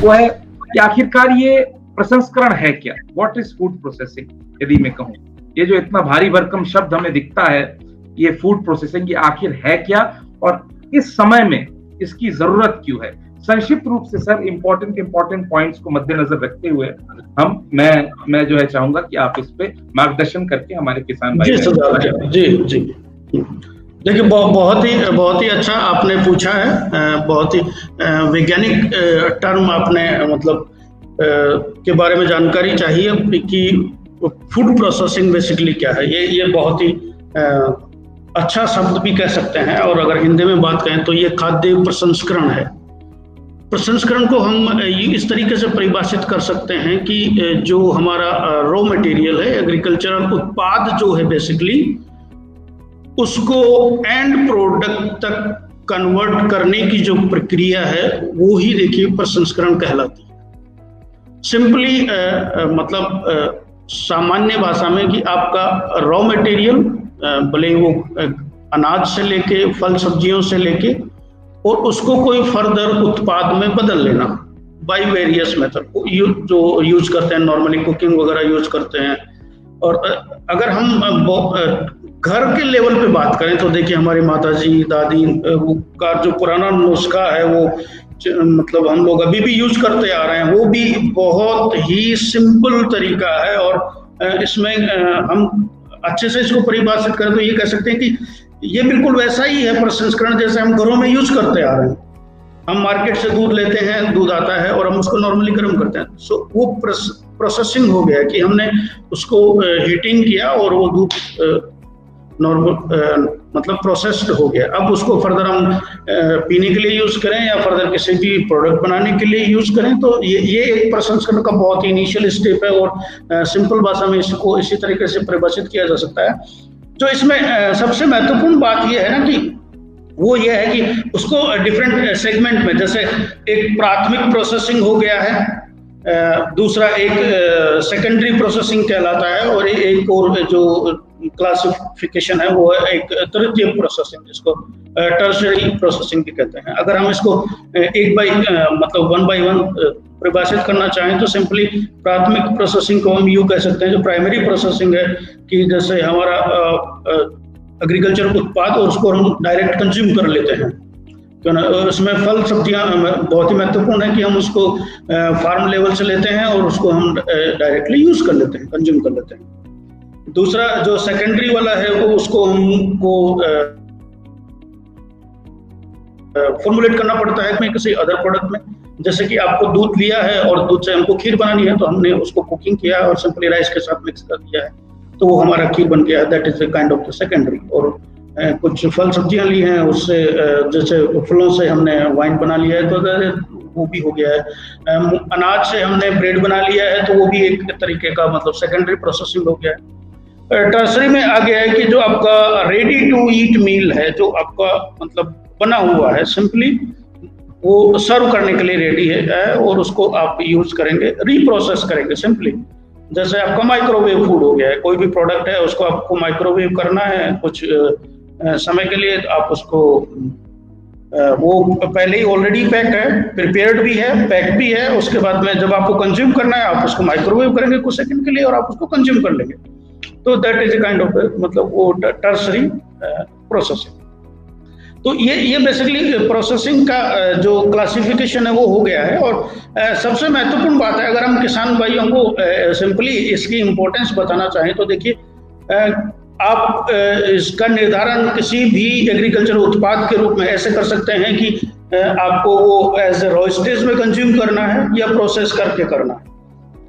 वो है कि आखिरकार ये प्रसंस्करण है क्या, व्हाट इज फूड प्रोसेसिंग। यदि मैं कहूँ, ये जो इतना भारी भरकम शब्द हमें दिखता है, ये फूड प्रोसेसिंग, ये आखिर है क्या और इस समय में इसकी जरूरत क्यों है। संक्षिप्त रूप से सर इंपॉर्टेंट पॉइंट्स को मद्देनजर रखते हुए मैं जो है चाहूंगा कि आप इस पे मार्गदर्शन करके हमारे किसान भाई जी देखिए, बहुत ही अच्छा आपने पूछा है। बहुत ही वैज्ञानिक टर्म आपने मतलब के बारे में जानकारी चाहिए कि फूड प्रोसेसिंग बेसिकली क्या है। ये बहुत ही अच्छा शब्द भी कह सकते हैं, और अगर हिंदी में बात करें तो ये खाद्य प्रसंस्करण है। प्रसंस्करण को हम इस तरीके से परिभाषित कर सकते हैं कि जो हमारा रॉ मटेरियल है, एग्रीकल्चरल उत्पाद जो है बेसिकली, उसको एंड प्रोडक्ट तक कन्वर्ट करने की जो प्रक्रिया है वो ही देखिए प्रसंस्करण कहलाती है। सिंपली मतलब सामान्य भाषा में कि आपका रॉ मटेरियल, भले वो अनाज से लेके फल सब्जियों से लेके, और उसको कोई फर्दर उत्पाद में बदल लेना बाय वेरियस मेथड जो यूज करते हैं, नॉर्मली कुकिंग वगैरह यूज करते हैं। और अगर हम घर के लेवल पे बात करें तो देखिए हमारी माताजी दादी का जो पुराना नुस्खा है वो मतलब हम लोग अभी भी यूज करते आ रहे हैं, वो भी बहुत ही सिंपल तरीका है। और इसमें हम अच्छे से इसको परिभाषित करें तो ये कह सकते हैं कि ये बिल्कुल वैसा ही है प्रसंस्करण जैसे हम घरों में यूज करते आ रहे हैं। हम मार्केट से दूध लेते हैं, दूध आता है और हम उसको नॉर्मली गर्म करते हैं। सो वो प्रोसेसिंग हो गया कि हमने उसको हीटिंग किया और वो दूध नॉर्मल मतलब प्रोसेस्ड हो गया। अब उसको फर्दर हम पीने के लिए यूज करें या फर्दर किसी भी प्रोडक्ट बनाने के लिए यूज करें, तो ये एक प्रसंस्करण का बहुत ही इनिशियल स्टेप है। और सिंपल भाषा में इसको इसी तरीके से परिभाषित किया जा सकता है। जो इसमें सबसे महत्वपूर्ण बात यह है ना कि वो ये है कि उसको डिफरेंट सेगमेंट में, जैसे एक प्राथमिक प्रोसेसिंग हो गया है, दूसरा एक सेकेंडरी प्रोसेसिंग कहलाता है, और एक और जो क्लासिफिकेशन है वो है एक तृतीय प्रोसेसिंग, जिसको टर्शियरी प्रोसेसिंग भी कहते हैं। अगर हम इसको मतलब वन बाय वन परिभाषित करना चाहें तो सिंपली प्राथमिक प्रोसेसिंग को हम यूं कह सकते हैं, जो प्राइमरी प्रोसेसिंग है कि जैसे हमारा एग्रीकल्चर उत्पाद और उसको हम डायरेक्ट कंज्यूम कर लेते हैं, तो ना उसमें फल सब्जियां बहुत ही महत्वपूर्ण है कि हम उसको फार्म लेवल से लेते हैं और उसको हम डायरेक्टली यूज कर लेते हैं, कंज्यूम कर लेते हैं। दूसरा जो सेकेंडरी वाला है वो उसको हमको फॉर्मुलेट करना पड़ता है किसी अदर प्रोडक्ट में। जैसे कि आपको दूध लिया है और दूध से हमको खीर बनानी है, तो हमने उसको कुकिंग किया और सिंपली राइस के साथ मिक्स कर दिया है, तो वो हमारा खीर बन गया। That is a kind of the secondary. और कुछ फल सब्जियां ली हैं, उससे जैसे फलों से हमने वाइन बना लिया है, तो वो भी हो गया है। अनाज से हमने ब्रेड बना लिया है, तो वो भी एक तरीके का मतलब सेकेंडरी प्रोसेसिंग हो गया है। टर्सरी में आ गया है कि जो आपका रेडी टू ईट मील है, जो आपका मतलब बना हुआ है, सिंपली वो सर्व करने के लिए रेडी है और उसको आप यूज करेंगे, रीप्रोसेस करेंगे सिंपली। जैसे आपका माइक्रोवेव फूड हो गया है, कोई भी प्रोडक्ट है उसको आपको माइक्रोवेव करना है कुछ समय के लिए, आप उसको वो पहले ही ऑलरेडी पैक है, प्रिपेयर्ड भी है, पैक भी है, उसके बाद में जब आपको कंज्यूम करना है आप उसको माइक्रोवेव करेंगे कुछ सेकंड के लिए और आप उसको कंज्यूम कर लेंगे। तो that is a kind of मतलब वो टर्सरी प्रोसेसिंग। तो ये बेसिकली प्रोसेसिंग का जो क्लासिफिकेशन है वो हो गया है। और सबसे महत्वपूर्ण बात है, अगर हम किसान भाइयों को सिंपली इसकी इम्पोर्टेंस बताना चाहें तो देखिए आप इसका निर्धारण किसी भी एग्रीकल्चर उत्पाद के रूप में ऐसे कर सकते हैं कि आपको वो एज ए रॉ स्टेज में कंज्यूम करना है या प्रोसेस करके करना है।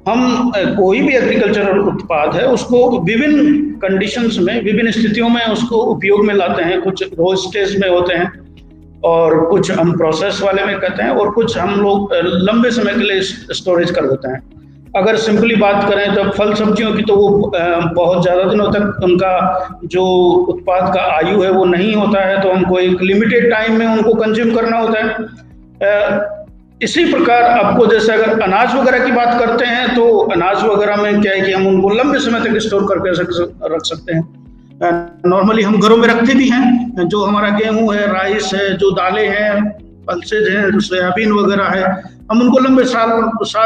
हम कोई भी एग्रीकल्चरल उत्पाद है उसको विभिन्न कंडीशंस में, विभिन्न स्थितियों में उसको उपयोग में लाते हैं। कुछ रॉ स्टेज में होते हैं और कुछ हम प्रोसेस वाले में करते हैं और कुछ हम लोग लंबे समय के लिए स्टोरेज कर देते हैं। अगर सिंपली बात करें तो फल सब्जियों की, तो वो बहुत ज़्यादा दिनों तक उनका जो उत्पाद का आयु है वो नहीं होता है, तो हमको एक लिमिटेड टाइम में उनको कंज्यूम करना होता है। इसी प्रकार आपको जैसे अगर अनाज वगैरह की बात करते हैं तो अनाज वगैरह में क्या है कि हम उनको लंबे समय तक स्टोर करके रख सकते हैं। नॉर्मली हम घरों में रखते भी हैं, जो हमारा गेहूं है, राइस है, जो दालें हैं, पल्सेज हैं, सोयाबीन वगैरह है, हम उनको लंबे साल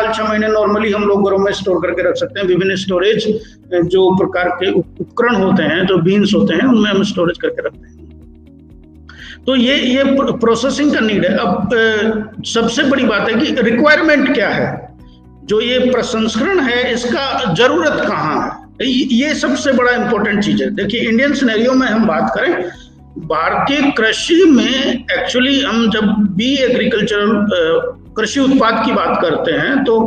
6 महीने नॉर्मली हम लोग घरों में स्टोर करके रख सकते हैं। विभिन्न स्टोरेज जो प्रकार के उपकरण होते हैं, जो बीन्स होते हैं, उनमें हम स्टोरेज करके रखते हैं। तो ये प्रोसेसिंग का नीड है। अब सबसे बड़ी बात है कि रिक्वायरमेंट क्या है, जो ये प्रसंस्करण है इसका जरूरत कहाँ है, ये सबसे बड़ा इंपॉर्टेंट चीज है। देखिए, इंडियन सिनेरियो में हम बात करें, भारतीय कृषि में एक्चुअली हम जब भी एग्रीकल्चरल कृषि उत्पाद की बात करते हैं तो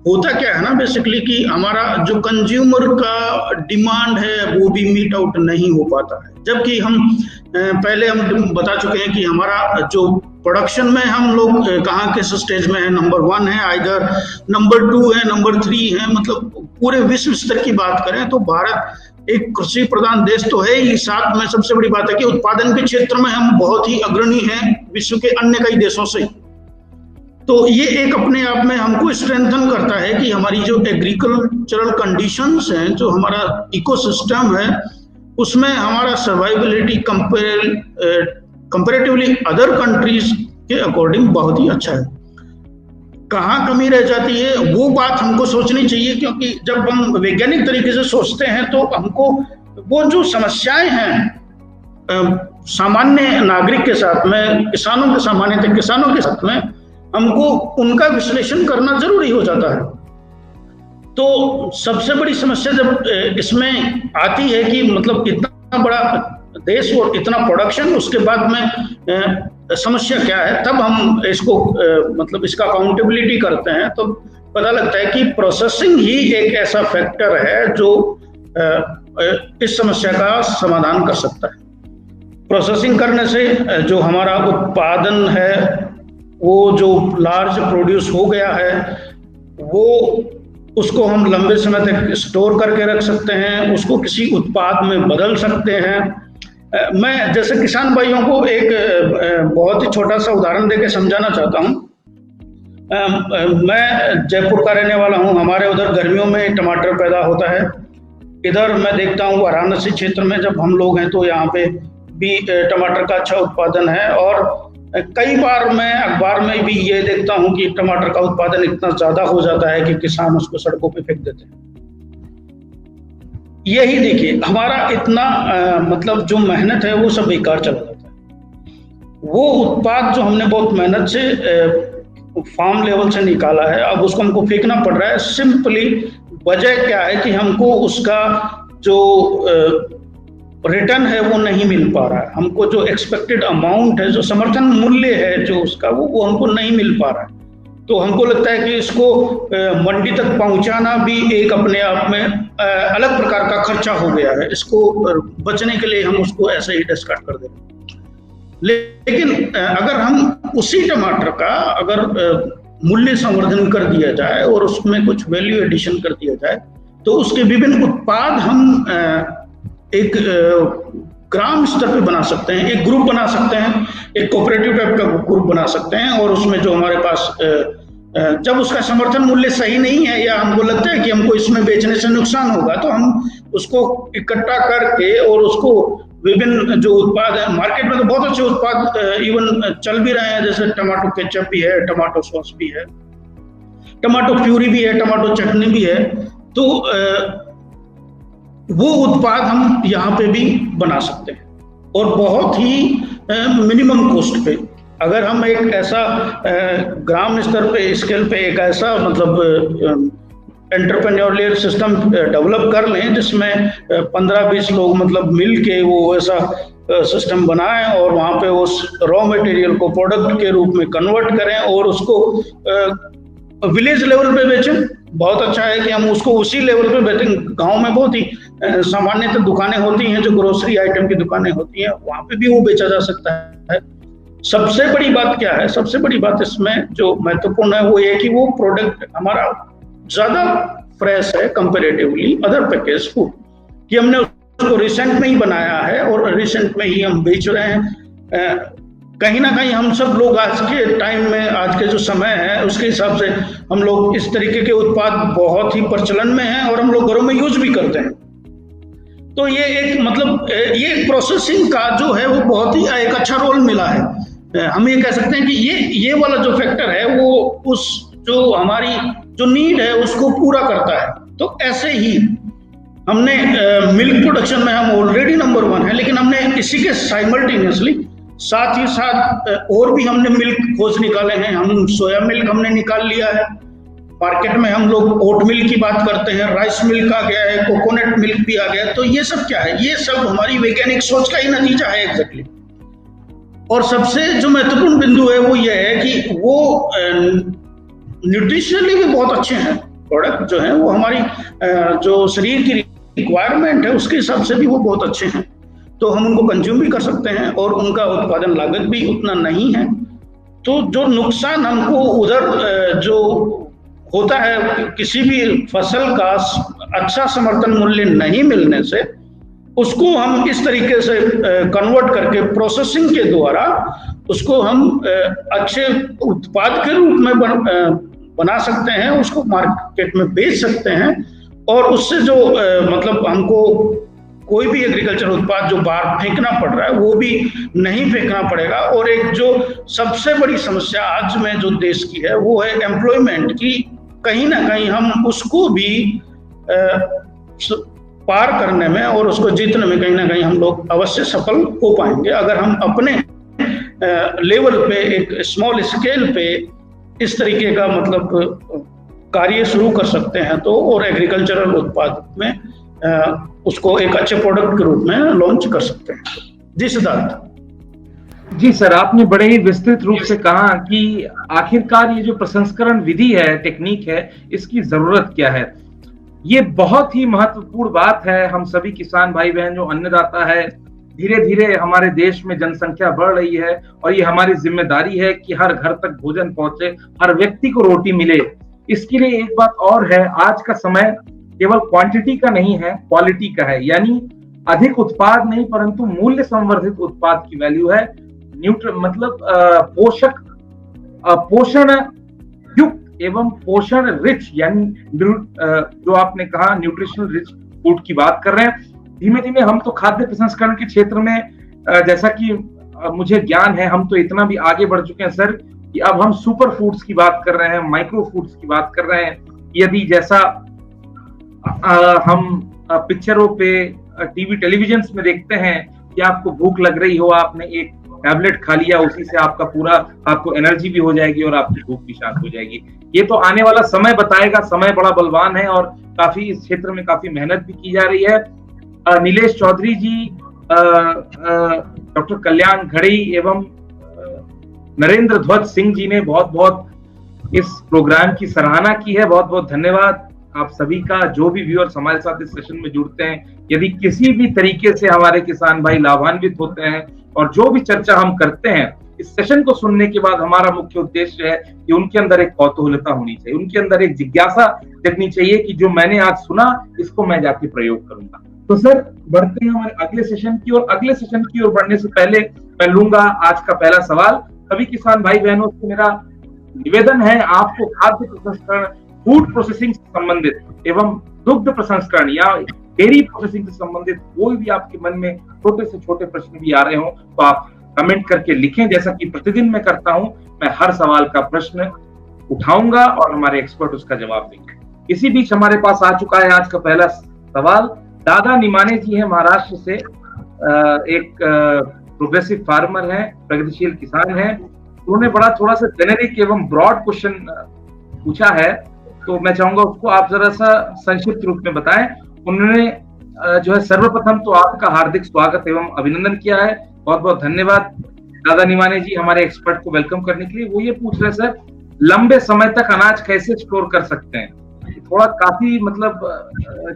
होता क्या है ना, बेसिकली कि हमारा जो कंज्यूमर का डिमांड है वो भी मीट आउट नहीं हो पाता है। जबकि हम पहले हम बता चुके हैं कि हमारा जो प्रोडक्शन में हम लोग कहाँ के स्टेज में है, नंबर 1 है, आइदर नंबर 2 है, नंबर 3 है। मतलब पूरे विश्व स्तर की बात करें तो भारत एक कृषि प्रधान देश तो है ही, साथ में सबसे बड़ी बात है कि उत्पादन के क्षेत्र में हम बहुत ही अग्रणी हैं विश्व के अन्य कई देशों से। तो ये एक अपने आप में हमको स्ट्रेंथन करता है कि हमारी जो एग्रीकल्चरल कंडीशंस हैं, जो हमारा इकोसिस्टम है, उसमें हमारा सर्वाइबिलिटी कंपैरेटिवली अदर कंट्रीज के अकॉर्डिंग बहुत ही अच्छा है। कहाँ कमी रह जाती है वो बात हमको सोचनी चाहिए, क्योंकि जब हम वैज्ञानिक तरीके से सोचते हैं तो हमको वो जो समस्याएं हैं सामान्य नागरिक के साथ में, किसानों के साथ में, हमको उनका विश्लेषण करना जरूरी हो जाता है। तो सबसे बड़ी समस्या जब इसमें आती है कि मतलब इतना बड़ा देश और इतना प्रोडक्शन, उसके बाद में समस्या क्या है, तब हम इसको मतलब इसका अकाउंटेबिलिटी करते हैं तो पता लगता है कि प्रोसेसिंग ही एक ऐसा फैक्टर है जो इस समस्या का समाधान कर सकता है। प्रोसेसिंग करने से जो हमारा उत्पादन है वो जो लार्ज प्रोड्यूस हो गया है वो उसको हम लंबे समय तक स्टोर करके रख सकते हैं, उसको किसी उत्पाद में बदल सकते हैं। मैं जैसे किसान भाइयों को एक बहुत ही छोटा सा उदाहरण देके समझाना चाहता हूँ। मैं जयपुर का रहने वाला हूँ। हमारे उधर गर्मियों में टमाटर पैदा होता है। इधर मैं देखता हूँ वाराणसी क्षेत्र में जब हम लोग हैं तो यहाँ पे भी टमाटर का अच्छा उत्पादन है, और कई बार मैं अखबार में भी ये देखता हूँ कि टमाटर का उत्पादन इतना ज्यादा हो जाता है कि किसान उसको सड़कों पे फेंक देते हैं। यही देखिए, हमारा इतना मतलब जो मेहनत है वो सब बेकार चला जाता है। वो उत्पाद जो हमने बहुत मेहनत से फार्म लेवल से निकाला है, अब उसको हमको फेंकना पड़ रहा है। सिंपली वजह क्या है कि हमको उसका जो रिटर्न है वो नहीं मिल पा रहा है। हमको जो एक्सपेक्टेड अमाउंट है, जो समर्थन मूल्य है जो उसका, वो हमको नहीं मिल पा रहा है। तो हमको लगता है कि इसको मंडी तक पहुंचाना भी एक अपने आप में अलग प्रकार का खर्चा हो गया है। इसको बचने के लिए हम उसको ऐसे ही डिस्कार्ड कर देते हैं। लेकिन अगर हम उसी टमाटर का अगर मूल्य संवर्धन कर दिया जाए और उसमें कुछ वैल्यू एडिशन कर दिया जाए तो उसके विभिन्न उत्पाद हम एक ग्राम स्तर पे बना सकते हैं, एक ग्रुप बना सकते हैं, एक कोऑपरेटिव टाइप का ग्रुप बना सकते हैं। और उसमें जो हमारे पास जब उसका समर्थन मूल्य सही नहीं है या हमको लगता है कि हमको इसमें बेचने से नुकसान होगा तो हम उसको इकट्ठा करके और उसको विभिन्न जो उत्पाद है, मार्केट में तो बहुत अच्छे उत्पाद इवन चल भी रहे हैं, जैसे टमाटो केचप भी है, टमाटो सॉस भी है, टमाटो प्यूरी भी है, टमाटो चटनी भी है। तो वो उत्पाद हम यहाँ पे भी बना सकते हैं और बहुत ही मिनिमम कॉस्ट पे। अगर हम एक ऐसा ग्राम स्तर पे, स्केल पे एक ऐसा मतलब एंटरप्रेन्योरियल सिस्टम डेवलप कर लें जिसमें 15-20 लोग मतलब मिल के वो ऐसा सिस्टम बनाएं और वहाँ पे उस रॉ मटेरियल को प्रोडक्ट के रूप में कन्वर्ट करें और उसको विलेज लेवल पे बेचें। बहुत अच्छा है कि हम उसको उसी लेवल पे बेचें। गांव में बहुत ही सामान्यतः दुकानें होती हैं जो ग्रोसरी आइटम की दुकानें होती हैं, वहाँ पे भी वो बेचा जा सकता है। सबसे बड़ी बात क्या है, सबसे बड़ी बात इसमें जो महत्वपूर्ण है वो ये कि वो प्रोडक्ट हमारा ज्यादा फ्रेश है कंपैरेटिवली अदर पैकेज फूड, कि हमने उसको रिसेंट में ही बनाया है और रिसेंट में ही हम बेच रहे हैं। कहीं ना कहीं हम सब लोग आज के टाइम में, आज के जो समय है उसके हिसाब से हम लोग इस तरीके के उत्पाद बहुत ही प्रचलन में हैं और हम लोग घरों में यूज भी करते हैं। तो ये एक मतलब ये प्रोसेसिंग का जो है वो बहुत ही एक अच्छा रोल मिला है। हम ये कह सकते हैं कि ये वाला जो फैक्टर है वो उस जो हमारी जो नीड है उसको पूरा करता है। तो ऐसे ही हमने मिल्क प्रोडक्शन में हम ऑलरेडी नंबर 1 है, लेकिन हमने इसी के साइमल्टेनियसली साथ ही साथ और भी हमने मिल्क खोज निकाले हैं। हम सोया मिल्क हमने निकाल लिया है, मार्केट में हम लोग ओट मिल्क की बात करते हैं, राइस मिल्क आ गया है, कोकोनट मिल्क भी आ गया है। तो ये सब क्या है, ये सब हमारी वैज्ञानिक सोच का ही नतीजा है एग्जैक्टली। और सबसे जो महत्वपूर्ण बिंदु है वो ये है कि वो न्यूट्रिशनली भी बहुत अच्छे हैं प्रोडक्ट जो है, वो हमारी जो शरीर की रिक्वायरमेंट है उसके हिसाब से भी वो बहुत अच्छे हैं। तो हम उनको कंज्यूम भी कर सकते हैं और उनका उत्पादन लागत भी उतना नहीं है। तो जो नुकसान हमको उधर जो होता है किसी भी फसल का अच्छा समर्थन मूल्य नहीं मिलने से, उसको हम इस तरीके से कन्वर्ट करके प्रोसेसिंग के द्वारा उसको हम अच्छे उत्पाद के रूप में बना सकते हैं, उसको मार्केट में बेच सकते हैं। और उससे जो मतलब हमको कोई भी एग्रीकल्चर उत्पाद जो बाहर फेंकना पड़ रहा है वो भी नहीं फेंकना पड़ेगा। और एक जो सबसे बड़ी समस्या आज में जो देश की है वो है एम्प्लॉयमेंट की, कहीं ना कहीं हम उसको भी पार करने में और उसको जीतने में कहीं ना कहीं हम लोग अवश्य सफल हो पाएंगे, अगर हम अपने लेवल पे एक स्मॉल स्केल पे इस तरीके का मतलब कार्य शुरू कर सकते हैं तो, और एग्रीकल्चरल उत्पाद में उसको एक अच्छे प्रोडक्ट के रूप में लॉन्च कर सकते हैं। जी सिद्धार्थ। जी सर, आपने बड़े ही विस्तृत रूप से कहा कि आखिरकार ये जो प्रसंस्करण विधि है, टेक्निक है, इसकी जरूरत क्या है। ये बहुत ही महत्वपूर्ण बात है। हम सभी किसान भाई बहन जो अन्नदाता है, धीरे धीरे हमारे देश में जनसंख्या बढ़ रही है और ये हमारी जिम्मेदारी है कि हर घर तक भोजन पहुंचे, हर व्यक्ति को रोटी मिले। इसके लिए एक बात और है, आज का समय केवल क्वांटिटी का नहीं है, क्वालिटी का है। यानी अधिक उत्पाद नहीं परंतु मूल्य संवर्धित उत्पाद की वैल्यू है। मतलब पोषण युक्त एवं पोषण रिच, यानी जो आपने कहा न्यूट्रिशनल रिच फूड की बात कर रहे हैं। धीमे धीमे हम तो खाद्य प्रसंस्करण के क्षेत्र में जैसा कि मुझे ज्ञान है, हम तो इतना भी आगे बढ़ चुके हैं सर कि अब हम सुपर फूड्स की बात कर रहे हैं, माइक्रो फूड्स की बात कर रहे हैं। यदि जैसा हम पिक्चरों पे, टीवी टेलीविजन में देखते हैं कि आपको भूख लग रही हो, आपने एक टैबलेट खा लिया, उसी से आपका पूरा आपको एनर्जी भी हो जाएगी और आपकी भूख भी शांत हो जाएगी। ये तो आने वाला समय बताएगा। समय बड़ा बलवान है और काफी इस क्षेत्र में काफी मेहनत भी की जा रही है। नीलेश चौधरी जी, डॉक्टर कल्याण घड़ी एवं नरेंद्र ध्वज सिंह जी ने बहुत बहुत इस प्रोग्राम की सराहना की है। बहुत बहुत धन्यवाद आप सभी का, जो भी व्यूअर्स हमारे साथ इस सेशन में जुड़ते हैं। यदि किसी भी तरीके से हमारे किसान भाई लाभान्वित होते हैं और जो भी चर्चा हम करते हैं, इस सेशन को सुनने के बाद हमारा मुख्य उद्देश्य है कि उनके अंदर एक कौतूहलता होनी चाहिए, उनके अंदर एक जिज्ञासा जगनी चाहिए कि जो मैंने आज सुना इसको मैं जाके प्रयोग करूंगा। तो सर बढ़ते हैं हमारे अगले सेशन की ओर। अगले सेशन की ओर बढ़ने से पहले मैं लूंगा आज का पहला सवाल। सभी किसान भाई बहनों से मेरा निवेदन है, आपको खाद्य प्रसंस्करण, फूड प्रोसेसिंग से संबंधित एवं दुग्ध प्रसंस्करण या डेयरी प्रोसेसिंग से संबंधित कोई भी आपके मन में छोटे से छोटे प्रश्न भी आ रहे हो तो आप कमेंट करके लिखें। जैसा कि प्रतिदिन मैं करता हूं, मैं हर सवाल का प्रश्न उठाऊंगा और हमारे एक्सपर्ट उसका जवाब देंगे। इसी बीच हमारे पास आ चुका है आज का पहला सवाल। दादा निमाने जी हैं महाराष्ट्र से, एक प्रोग्रेसिव फार्मर है, प्रगतिशील किसान है। उन्होंने बड़ा थोड़ा सा जेनेरिक एवं ब्रॉड क्वेश्चन पूछा है, तो मैं चाहूंगा उसको आप जरा सा संक्षिप्त रूप में बताएं। उन्होंने जो है सर्वप्रथम तो आपका हार्दिक स्वागत एवं अभिनंदन किया है। बहुत बहुत धन्यवाद दादा निमाने जी हमारे एक्सपर्ट को वेलकम करने के लिए। वो ये पूछ रहे सर, लंबे समय तक अनाज कैसे स्टोर कर सकते हैं? थोड़ा काफी मतलब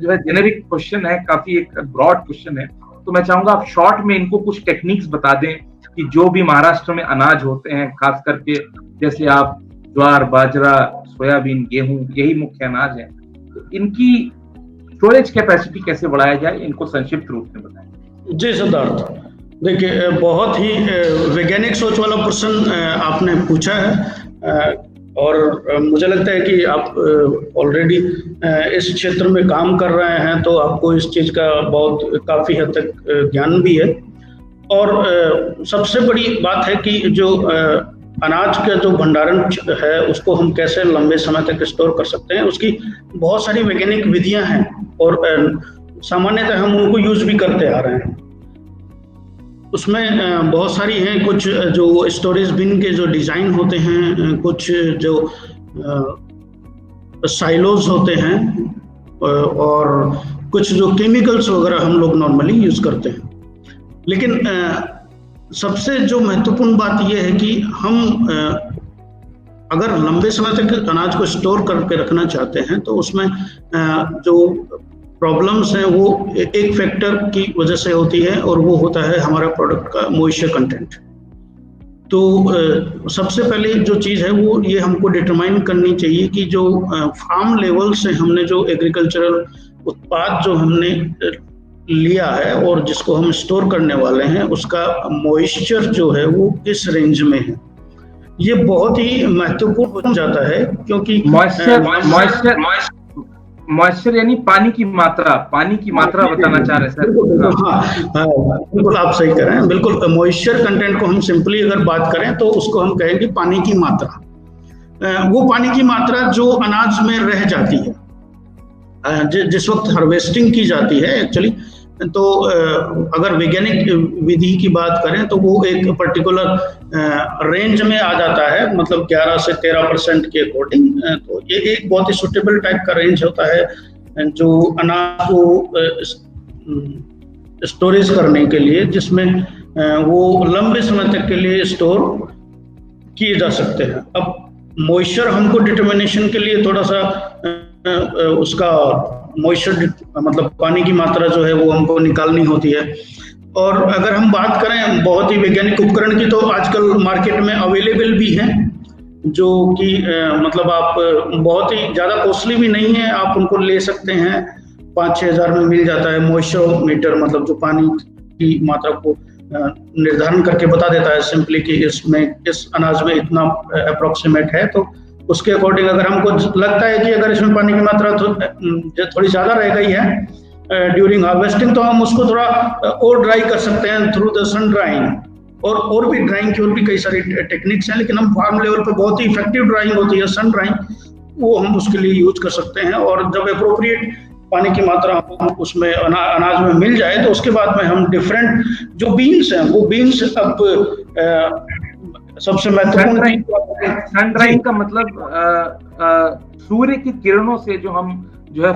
जो है जेनेरिक क्वेश्चन है, काफी एक ब्रॉड क्वेश्चन है, तो मैं चाहूंगा आप शॉर्ट में इनको कुछ टेक्निक्स बता दें कि जो भी महाराष्ट्र में अनाज होते हैं, खास करके जैसे आप ज्वार, बाजरा, सोयाबीन, गेहूं, यही मुख्य अनाज है, तो इनकी स्टोरेज कैपेसिटी कैसे बढ़ाया जाए, इनको संक्षिप्त रूप में बताएं। जी सिद्धार्थ, देखिए बहुत ही वैज्ञानिक सोच वाला प्रश्न आपने पूछा है और मुझे लगता है कि आप ऑलरेडी इस क्षेत्र में काम कर रहे हैं, तो आपको इस चीज़ का बहुत काफ़ी हद तक ज्ञान भी है। और सबसे बड़ी बात है कि जो अनाज का जो भंडारण है उसको हम कैसे लंबे समय तक स्टोर कर सकते हैं, उसकी बहुत सारी वैज्ञानिक विधियां हैं और सामान्यतः हम उनको यूज भी करते आ रहे हैं। उसमें बहुत सारी हैं, कुछ जो स्टोरेज बिन के जो डिज़ाइन होते हैं, कुछ जो साइलोज होते हैं और कुछ जो केमिकल्स वगैरह हम लोग नॉर्मली यूज करते हैं। लेकिन सबसे जो महत्वपूर्ण बात यह है कि हम अगर लंबे समय तक अनाज को स्टोर करके रखना चाहते हैं तो उसमें जो प्रॉब्लम्स हैं वो एक फैक्टर की वजह से होती है और वो होता है हमारा प्रोडक्ट का मॉइस्चर कंटेंट। तो सबसे पहले जो चीज़ है वो ये हमको डिटरमाइन करनी चाहिए कि जो फार्म लेवल से हमने जो एग्रीकल्चरल उत्पाद जो हमने लिया है और जिसको हम स्टोर करने वाले हैं उसका मॉइस्चर जो है वो किस रेंज में है, ये बहुत ही महत्वपूर्ण हो जाता है। क्योंकि मॉइस्चर यानी पानी की मात्रा बताना चाह रहे हैं सर। हाँ, बिल्कुल आप सही कह रहे हैं। बिल्कुल मॉइस्चर कंटेंट को हम सिंपली अगर बात करें तो उसको हम कहेंगे पानी की मात्रा। वो पानी की मात्रा जो अनाज में रह जाती है जिस वक्त हार्वेस्टिंग की जाती है एक्चुअली, तो अगर वैज्ञानिक विधि की बात करें तो वो एक पर्टिकुलर रेंज में आ जाता है, मतलब 11 से 13% के अकॉर्डिंग। तो ये एक बहुत ही सुटेबल टाइप का रेंज होता है जो अनाज को स्टोरेज करने के लिए, जिसमें वो लंबे समय तक के लिए स्टोर किए जा सकते हैं। अब मॉइस्चर हमको डिटर्मिनेशन के लिए थोड़ा सा उसका मॉइस्चर मतलब पानी की मात्रा जो है वो हमको निकालनी होती है। और अगर हम बात करें बहुत ही वैज्ञानिक उपकरण की, तो आजकल मार्केट में अवेलेबल भी हैं जो कि मतलब आप बहुत ही ज़्यादा कॉस्टली भी नहीं है, आप उनको ले सकते हैं। 5-6 हज़ार में मिल जाता है मॉइस्चरोमीटर, मतलब जो पानी की मात्रा को निर्धारण करके बता देता है सिंपली कि इसमें इस अनाज में इतना अप्रोक्सीमेट है। तो उसके अकॉर्डिंग अगर हमको लगता है कि अगर इसमें पानी की मात्रा थोड़ी ज़्यादा रह गई है ड्यूरिंग हार्वेस्टिंग, तो हम उसको थोड़ा और ड्राई कर सकते हैं थ्रू द सन ड्राइंग। और भी ड्राइंग की और भी कई सारी टेक्निक्स हैं, लेकिन हम फार्म लेवल पे बहुत ही इफेक्टिव ड्राइंग होती है सन ड्राइंग, वो हम उसके लिए यूज कर सकते हैं। और जब अप्रोप्रिएट पानी की मात्रा उसमें अनाज में मिल जाए तो उसके बाद में हम डिफरेंट जो बीन्स हैं वो बीन्स अब सबसे महत्वपूर्ण सन ड्राइंग का मतलब सूर्य की किरणों से जो हम जो है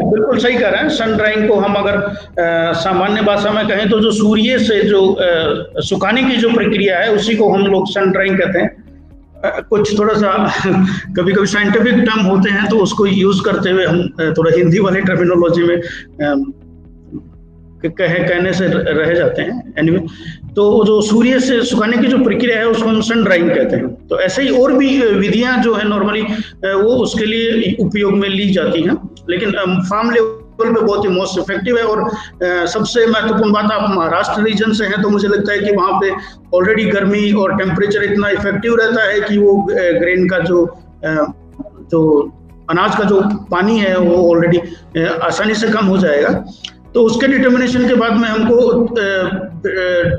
बिल्कुल सही कह रहे हैं। सन ड्राइंग को हम अगर सामान्य भाषा में कहें तो जो सूर्य से जो सुखाने की जो प्रक्रिया है उसी को हम लोग सन ड्राइंग कहते हैं। कुछ थोड़ा सा कभी कभी साइंटिफिक टर्म होते हैं तो उसको यूज करते हुए हम थोड़ा हिंदी वाली टर्मिनोलॉजी में कहने से रह जाते हैं। एनीवे, तो जो सूर्य से सुखाने की जो प्रक्रिया है उसको हम सन ड्राइंग कहते हैं। तो ऐसे ही और भी विधियां जो है नॉर्मली वो उसके लिए उपयोग में ली जाती हैं, लेकिन फार्म लेवल पे बहुत ही मोस्ट इफेक्टिव है। और सबसे महत्वपूर्ण बात, आप महाराष्ट्र रीजन से हैं तो मुझे लगता है कि वहाँ पे ऑलरेडी गर्मी और टेम्परेचर इतना इफेक्टिव रहता है कि वो ग्रेन का जो अनाज का जो पानी है वो ऑलरेडी आसानी से कम हो जाएगा। तो उसके डिटर्मिनेशन के बाद में हमको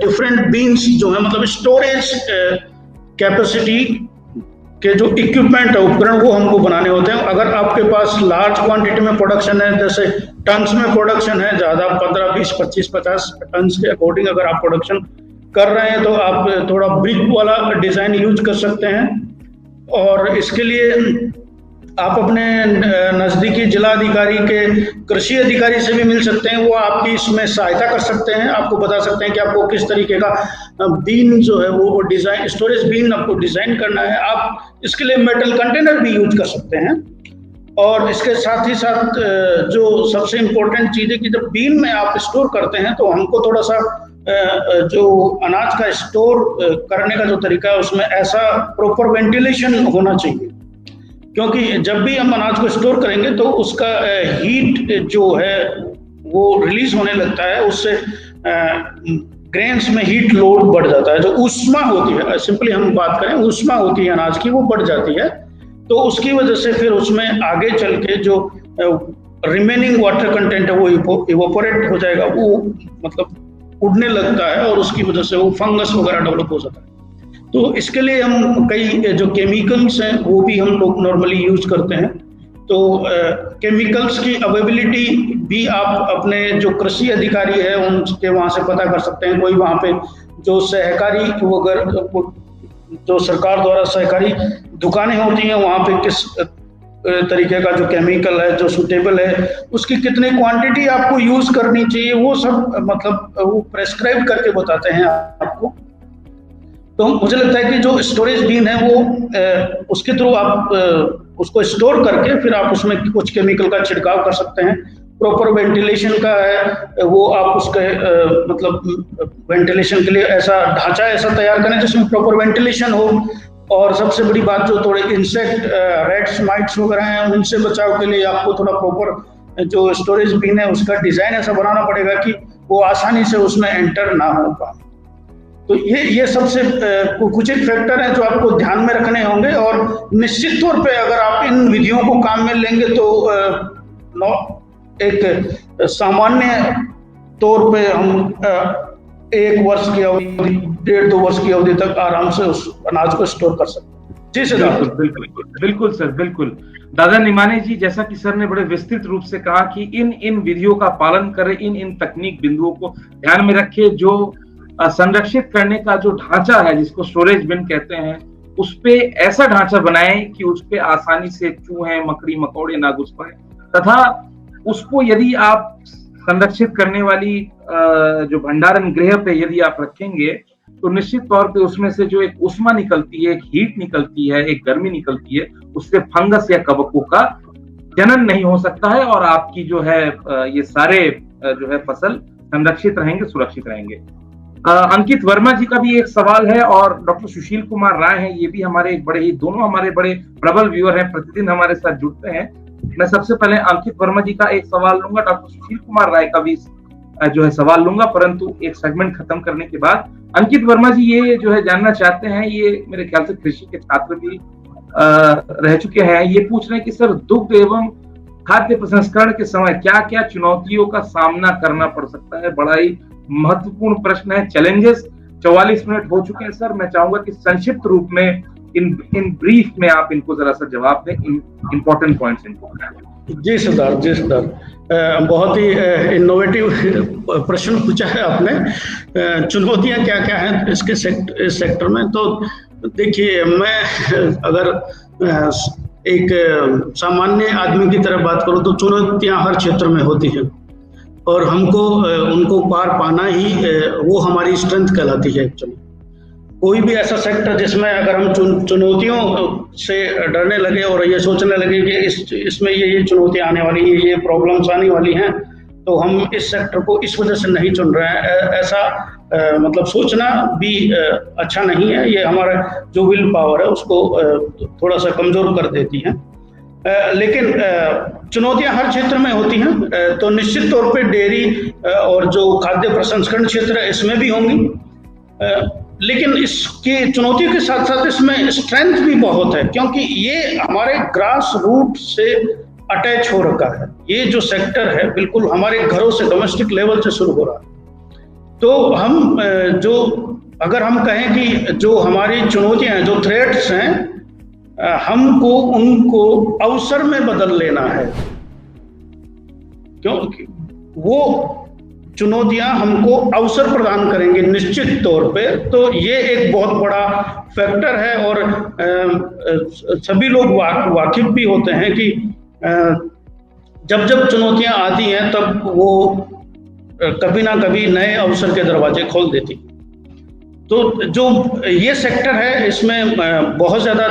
डिफरेंट बीन्स जो है मतलब स्टोरेज कैपेसिटी के जो इक्विपमेंट है उपकरण वो हमको बनाने होते हैं। अगर आपके पास लार्ज क्वांटिटी में प्रोडक्शन है, जैसे टन्स में प्रोडक्शन है, ज़्यादा 15, 20, 25, 50 टन्स के अकॉर्डिंग अगर आप प्रोडक्शन कर रहे हैं तो आप थोड़ा ब्रिक वाला डिज़ाइन यूज कर सकते हैं। और इसके लिए आप अपने नज़दीकी जिला अधिकारी के कृषि अधिकारी से भी मिल सकते हैं, वो आपकी इसमें सहायता कर सकते हैं, आपको बता सकते हैं कि आपको किस तरीके का बीन जो है वो डिज़ाइन स्टोरेज बीन आपको डिज़ाइन करना है। आप इसके लिए मेटल कंटेनर भी यूज कर सकते हैं। और इसके साथ ही साथ जो सबसे इम्पोर्टेंट चीज़ है कि जब बीन में आप स्टोर करते हैं तो हमको थोड़ा सा जो अनाज का स्टोर करने का जो तरीका है उसमें ऐसा प्रॉपर वेंटिलेशन होना चाहिए, क्योंकि जब भी हम अनाज को स्टोर करेंगे तो उसका हीट जो है वो रिलीज होने लगता है, उससे ग्रेन्स में हीट लोड बढ़ जाता है। जो ऊष्मा होती है, सिंपली हम बात करें ऊष्मा होती है अनाज की, वो बढ़ जाती है। तो उसकी वजह से फिर उसमें आगे चल के जो रिमेनिंग वाटर कंटेंट है वो इवोपोरेट हो जाएगा, वो मतलब उड़ने लगता है और उसकी वजह से वो फंगस वगैरह डेवलप हो जाता है। तो इसके लिए हम कई जो केमिकल्स हैं वो भी हम लोग नॉर्मली यूज करते हैं। तो केमिकल्स की अवेलेबिलिटी भी आप अपने जो कृषि अधिकारी है उनके वहाँ से पता कर सकते हैं। कोई वहाँ पे जो सहकारी वगैरह जो सरकार द्वारा सहकारी दुकानें होती हैं वहाँ पे किस तरीके का जो केमिकल है जो सुटेबल है उसकी कितनी क्वांटिटी आपको यूज करनी चाहिए वो सब मतलब वो प्रेस्क्राइब करके बताते हैं आपको। तो मुझे लगता है कि जो स्टोरेज बीन है वो उसके थ्रू आप उसको स्टोर करके फिर आप उसमें कुछ केमिकल का छिड़काव कर सकते हैं। प्रॉपर वेंटिलेशन का है वो आप उसके मतलब वेंटिलेशन के लिए ऐसा ढांचा ऐसा तैयार करें जिसमें प्रॉपर वेंटिलेशन हो। और सबसे बड़ी बात जो थोड़े इंसेक्ट रेट्स माइट्स वगैरह हैं उनसे बचाव के लिए आपको थोड़ा प्रॉपर जो स्टोरेज बिन है उसका डिजाइन ऐसा बनाना पड़ेगा कि वो आसानी से उसमें एंटर ना हो पाए। तो ये सबसे कुछ एक फैक्टर हैं जो आपको ध्यान में रखने होंगे। और निश्चित तौर पे अगर आप इन विधियों को काम में लेंगे तो एक सामान्य तौर पे हम 1 वर्ष की अवधि 1.5-2 वर्ष की अवधि तक आराम से उस अनाज को स्टोर कर सकते हैं। जी सर। बिल्कुल सर, बिल्कुल। दादा निमाने जी, जैसा कि सर ने बड़े विस्तृत रूप से कहा कि इन विधियों का पालन करें, इन तकनीक बिंदुओं को ध्यान में रखें। जो संरक्षित करने का जो ढांचा है जिसको स्टोरेज बिन कहते हैं उस पे ऐसा ढांचा बनाएं कि उस पे आसानी से चूहे मकड़ी मकोड़े ना घुस पाए, तथा उसको यदि आप संरक्षित करने वाली जो भंडारण गृह पे यदि आप रखेंगे तो निश्चित तौर पे उसमें से जो एक उष्मा निकलती है, एक हीट निकलती है, एक गर्मी निकलती है, उससे फंगस या कवकों का जनन नहीं हो सकता है और आपकी जो है ये सारे जो है फसल संरक्षित रहेंगे, सुरक्षित रहेंगे। अंकित वर्मा जी का भी एक सवाल है और डॉक्टर सुशील कुमार राय हैं, ये भी हमारे बड़े ही दोनों हमारे बड़े प्रबल व्यूअर हैं, प्रतिदिन हमारे साथ जुड़ते हैं। मैं सबसे पहले अंकित वर्मा जी का एक सवाल लूंगा, डॉक्टर सुशील कुमार राय का भी जो है सवाल लूंगा, परंतु एक सेगमेंट खत्म करने के बाद। अंकित वर्मा जी ये जो है जानना चाहते हैं, ये मेरे ख्याल से कृषि के छात्र भी रह चुके हैं, ये पूछ रहे हैं कि सर दुग्ध एवं खाद्य प्रसंस्करण के समय क्या क्या चुनौतियों का सामना करना पड़ सकता है? बड़ा ही महत्वपूर्ण प्रश्न है। चैलेंजेस 44 मिनट हो चुके हैं सर, मैं चाहूंगा कि संक्षिप्त रूप में इन ब्रीफ में आप इनको जरा सा जवाब दें, इंपॉर्टेंट पॉइंट्स इनको। जी सिद्धार्थ, बहुत ही इनोवेटिव प्रश्न पूछा है आपने। चुनौतियां क्या क्या हैं इसके सेक्टर में? तो देखिए, मैं अगर एक सामान्य आदमी की तरह बात करूं तो चुनौतियां हर क्षेत्र में होती हैं और हमको उनको पार पाना ही वो हमारी स्ट्रेंथ कहलाती है। एक्चुअली कोई भी ऐसा सेक्टर जिसमें अगर हम चुनौतियों से डरने लगे और ये सोचने लगे कि इसमें ये चुनौतियां आने वाली हैं, ये प्रॉब्लम्स आने वाली हैं, तो हम इस सेक्टर को इस वजह से नहीं चुन रहे हैं, ऐसा मतलब सोचना भी अच्छा नहीं है। ये हमारा जो विल पावर है उसको थोड़ा सा कमजोर कर देती है। लेकिन चुनौतियां हर क्षेत्र में होती हैं, तो निश्चित तौर पे डेयरी और जो खाद्य प्रसंस्करण क्षेत्र है इसमें भी होंगी। लेकिन इसकी चुनौती के साथ साथ इसमें स्ट्रेंथ भी बहुत है, क्योंकि ये हमारे ग्रास रूट से अटैच हो रखा है। ये जो सेक्टर है बिल्कुल हमारे घरों से, डोमेस्टिक लेवल से शुरू हो रहा है। तो हम जो अगर हम कहें कि जो हमारी चुनौतियां हैं, जो थ्रेट्स हैं, हमको उनको अवसर में बदल लेना है, क्योंकि वो चुनौतियां हमको अवसर प्रदान करेंगे निश्चित तौर पे। तो ये एक बहुत बड़ा फैक्टर है और सभी लोग वाकिफ भी होते हैं कि जब जब चुनौतियां आती हैं तब वो कभी ना कभी नए अवसर के दरवाजे खोल देती। तो जो ये सेक्टर है इसमें बहुत ज़्यादा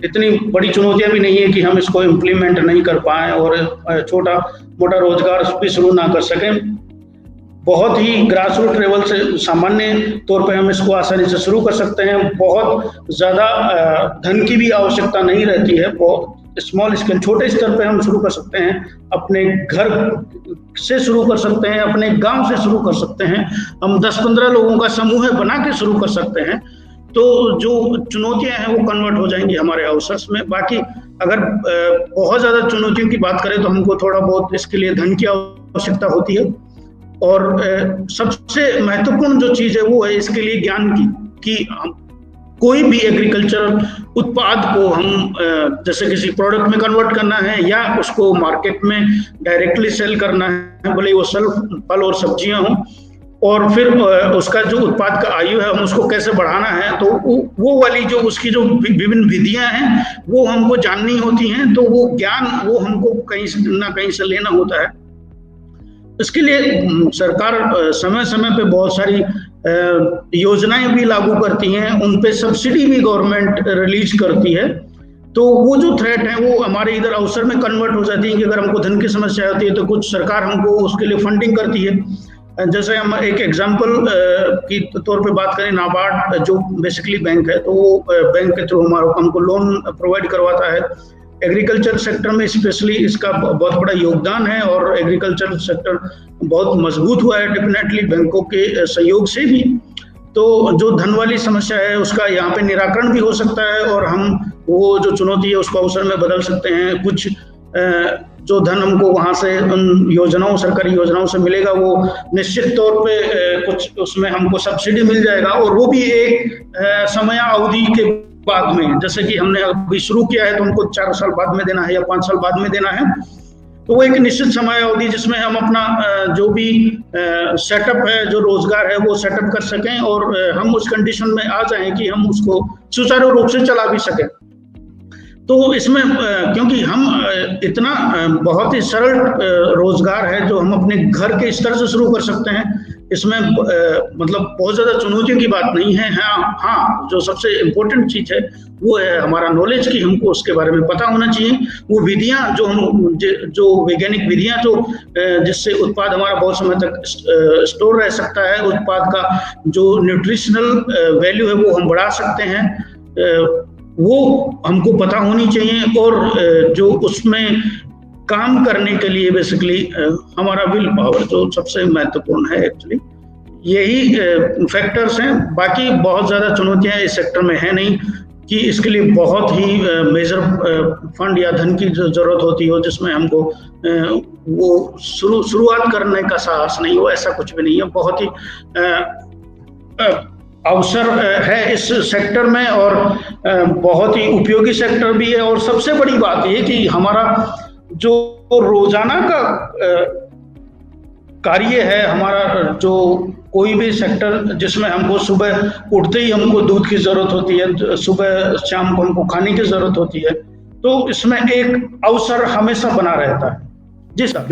इतनी बड़ी चुनौतियां भी नहीं है कि हम इसको इम्प्लीमेंट नहीं कर पाएँ और छोटा मोटा रोजगार भी शुरू ना कर सकें। बहुत ही ग्रास रूट लेवल से सामान्य तौर पे हम इसको आसानी से शुरू कर सकते हैं। बहुत ज़्यादा धन की भी आवश्यकता नहीं रहती है, बहुत स्मॉल स्केल, छोटे स्तर पे हम शुरू कर सकते हैं, अपने घर से शुरू कर सकते हैं, अपने गांव से शुरू कर सकते हैं, हम 10-15 लोगों का समूह बना के शुरू कर सकते हैं। तो जो चुनौतियां हैं वो कन्वर्ट हो जाएंगी हमारे अवसर में। बाकी अगर बहुत ज़्यादा चुनौतियों की बात करें तो हमको थोड़ा बहुत इसके लिए धन की आवश्यकता होती है और सबसे महत्वपूर्ण जो चीज़ है वो है इसके लिए ज्ञान की, कि कोई भी एग्रीकल्चर उत्पाद को हम जैसे किसी प्रोडक्ट में कन्वर्ट करना है या उसको मार्केट में डायरेक्टली सेल करना है, भले वो फल और सब्जियां हों, और फिर उसका जो उत्पाद का आयु है हम उसको कैसे बढ़ाना है, तो वो वाली जो उसकी जो विभिन्न विधियां हैं वो हमको जाननी होती हैं। तो वो ज्ञान वो हमको कहीं ना कहीं से लेना होता है। इसके लिए सरकार समय समय पे बहुत सारी योजनाएं भी लागू करती हैं, उन पे सब्सिडी भी गवर्नमेंट रिलीज करती है। तो वो जो थ्रेट है वो हमारे इधर अवसर में कन्वर्ट हो जाती है कि अगर हमको धन की समस्या होती है तो कुछ सरकार हमको उसके लिए फंडिंग करती है। जैसे हम एक एग्जांपल की तौर पे बात करें, नाबार्ड जो बेसिकली बैंक है, तो वो बैंक के थ्रू हमको लोन प्रोवाइड करवाता है। एग्रीकल्चर सेक्टर में स्पेशली इसका बहुत बड़ा योगदान है और एग्रीकल्चर सेक्टर बहुत मजबूत हुआ है डेफिनेटली बैंकों के सहयोग से भी। तो जो धन वाली समस्या है उसका यहाँ पे निराकरण भी हो सकता है और हम वो जो चुनौती है उसको अवसर में बदल सकते हैं। कुछ जो धन हमको वहाँ से उन योजनाओं, सरकारी योजनाओं से मिलेगा, वो निश्चित तौर पे कुछ उसमें हमको सब्सिडी मिल जाएगा, और वो भी एक समय अवधि के बाद में, जैसे कि हमने अभी शुरू किया है तो हमको 4 साल बाद में देना है या 5 साल बाद में देना है। तो वो एक निश्चित समय अवधि जिसमें हम अपना जो भी सेटअप है, जो रोजगार है, वो सेटअप कर सकें और हम उस कंडीशन में आ जाएं कि हम उसको सुचारू रूप से चला भी सकें। तो इसमें क्योंकि हम इतना बहुत ही सरल रोजगार है जो हम अपने घर के स्तर से शुरू कर सकते हैं, इसमें मतलब बहुत ज़्यादा चुनौतियों की बात नहीं है। हाँ, जो सबसे इम्पोर्टेंट चीज़ है वो है हमारा नॉलेज की हमको उसके बारे में पता होना चाहिए। वो विधियाँ जो वैज्ञानिक विधियाँ जो जिससे उत्पाद हमारा बहुत समय तक स्टोर रह सकता है, उत्पाद का जो न्यूट्रिशनल वैल्यू है वो हम बढ़ा सकते हैं, वो हमको पता होनी चाहिए। और जो उसमें काम करने के लिए बेसिकली हमारा विल पावर जो सबसे महत्वपूर्ण है, एक्चुअली यही फैक्टर्स हैं। बाकी बहुत ज़्यादा चुनौतियां इस सेक्टर में है नहीं कि इसके लिए बहुत ही मेजर फंड या धन की जरूरत होती हो जिसमें हमको वो शुरुआत करने का साहस नहीं हो, ऐसा कुछ भी नहीं है। बहुत ही अवसर है इस सेक्टर में और बहुत ही उपयोगी सेक्टर भी है। और सबसे बड़ी बात ये कि हमारा जो रोजाना का कार्य है, हमारा जो कोई भी सेक्टर जिसमें हमको सुबह उठते ही हमको दूध की जरूरत होती है, सुबह शाम को हमको खाने की जरूरत होती है, तो इसमें एक अवसर हमेशा बना रहता है। जी सर।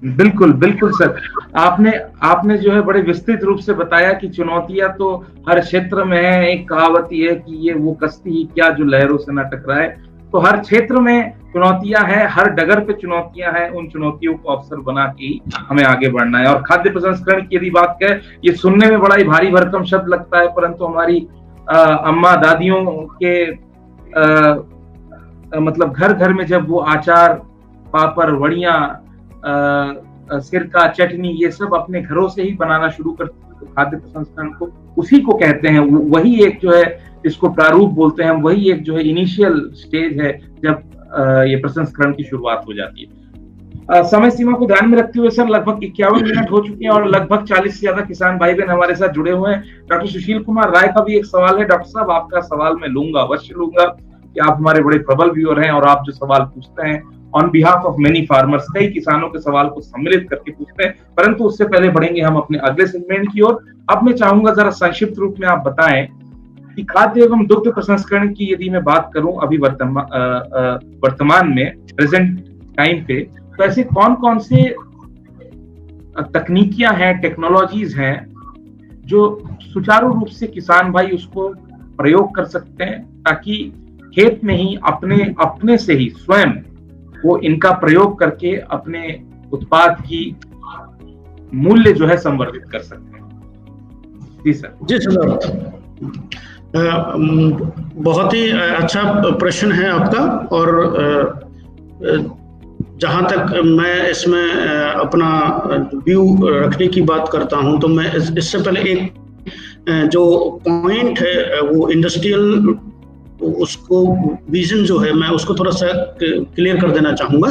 बिल्कुल बिल्कुल सर, आपने जो है बड़े विस्तृत रूप से बताया कि चुनौतियां तो हर क्षेत्र में है। एक कहावत ये है कि ये वो कश्ती ही क्या जो लहरों से न टकराए। तो हर क्षेत्र में चुनौतियां हैं, हर डगर पे चुनौतियां हैं। उन चुनौतियों को अवसर बना के ही हमें आगे बढ़ना है। और खाद्य प्रसंस्करण की यदि बात करें, ये सुनने में बड़ा ही भारी भरकम शब्द लगता है, परंतु हमारी अम्मा दादियों के मतलब घर घर में जब वो अचार, पापड़, वड़ियां, सिरका, चटनी, ये सब अपने घरों से ही बनाना शुरू करते हैं, तो खाद्य प्रसंस्करण को उसी को कहते हैं। वही एक जो है इसको प्रारूप बोलते हैं, वही एक जो है इनिशियल स्टेज है जब ये प्रसंस्करण की शुरुआत हो जाती है। समय सीमा को ध्यान में रखते हुए सर लगभग 51 मिनट हो चुके हैं और लगभग 40 से ज्यादा किसान भाई बहन हमारे साथ जुड़े हुए हैं। डॉक्टर सुशील कुमार राय का भी एक सवाल है। डॉक्टर साहब, आपका सवाल मैं लूंगा, अवश्य लूंगा, कि आप हमारे बड़े प्रबल व्यूअर हैं और आप जो सवाल पूछते हैं on behalf of many farmers, कई किसानों के सवाल को सम्मिलित करके पूछते हैं। परंतु उससे पहले बढ़ेंगे हम अपने अगले सेगमेंट की ओर। अब मैं चाहूंगा जरा संक्षिप्त रूप में आप बताएं कि खाद्य एवं दुग्ध प्रसंस्करण की यदि मैं बात करूं अभी वर्तमान में प्रेजेंट टाइम पे, तो ऐसे कौन कौन से तकनीकियां हैं, टेक्नोलॉजीज हैं जो सुचारू रूप से किसान भाई उसको प्रयोग कर सकते हैं, ताकि खेत में ही अपने से ही स्वयं वो इनका प्रयोग करके अपने उत्पाद की मूल्य जो है संवर्धित कर सकते हैं। जी सर। जी सर, बहुत ही अच्छा प्रश्न है आपका। और जहाँ तक मैं इसमें अपना व्यू रखने की बात करता हूँ, तो मैं इससे पहले एक जो पॉइंट है वो इंडस्ट्रियल, उसको विजन जो है मैं उसको थोड़ा सा क्लियर कर देना चाहूँगा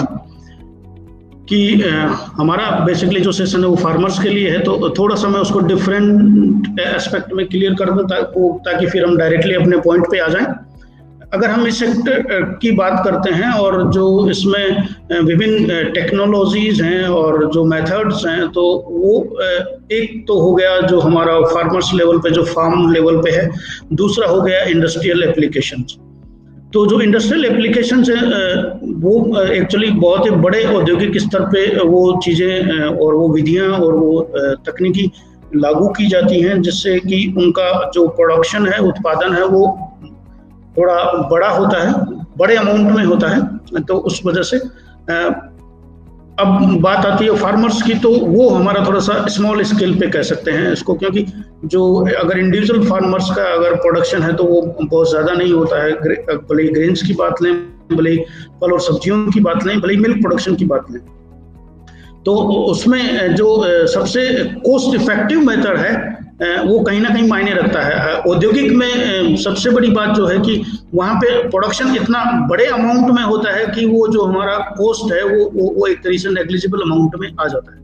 कि हमारा बेसिकली जो सेशन है वो फार्मर्स के लिए है, तो थोड़ा सा मैं उसको डिफरेंट एस्पेक्ट में क्लियर कर दूं ताकि फिर हम डायरेक्टली अपने पॉइंट पे आ जाएं। अगर हम इस सेक्टर की बात करते हैं और जो इसमें विभिन्न टेक्नोलॉजीज हैं और जो मेथड्स हैं, तो वो एक तो हो गया जो हमारा फार्मर्स लेवल पे, जो फार्म लेवल पे है, दूसरा हो गया इंडस्ट्रियल एप्लीकेशंस। तो जो इंडस्ट्रियल एप्लीकेशंस हैं वो एक्चुअली बहुत ही बड़े औद्योगिक स्तर पे वो चीज़ें और वो विधियां और वो तकनीकी लागू की जाती हैं, जिससे कि उनका जो प्रोडक्शन है, उत्पादन है, वो थोड़ा बड़ा होता है, बड़े अमाउंट में होता है। तो उस वजह से अब बात आती है फार्मर्स की, तो वो हमारा थोड़ा सा स्मॉल स्केल पे कह सकते हैं इसको, क्योंकि जो अगर इंडिविजुअल फार्मर्स का अगर प्रोडक्शन है तो वो बहुत ज़्यादा नहीं होता है। भले ही ग्रेन्स की बात लें, भले ही फल और सब्जियों की बात लें, भले ही मिल्क प्रोडक्शन की बात लें, तो उसमें जो सबसे कॉस्ट इफेक्टिव मेथड है वो कहीं ना कहीं मायने रखता है। औद्योगिक में सबसे बड़ी बात जो है कि वहाँ पे प्रोडक्शन इतना बड़े अमाउंट में होता है कि वो जो हमारा कॉस्ट है वो एक तरीके से नेग्लिजिबल अमाउंट में आ जाता है।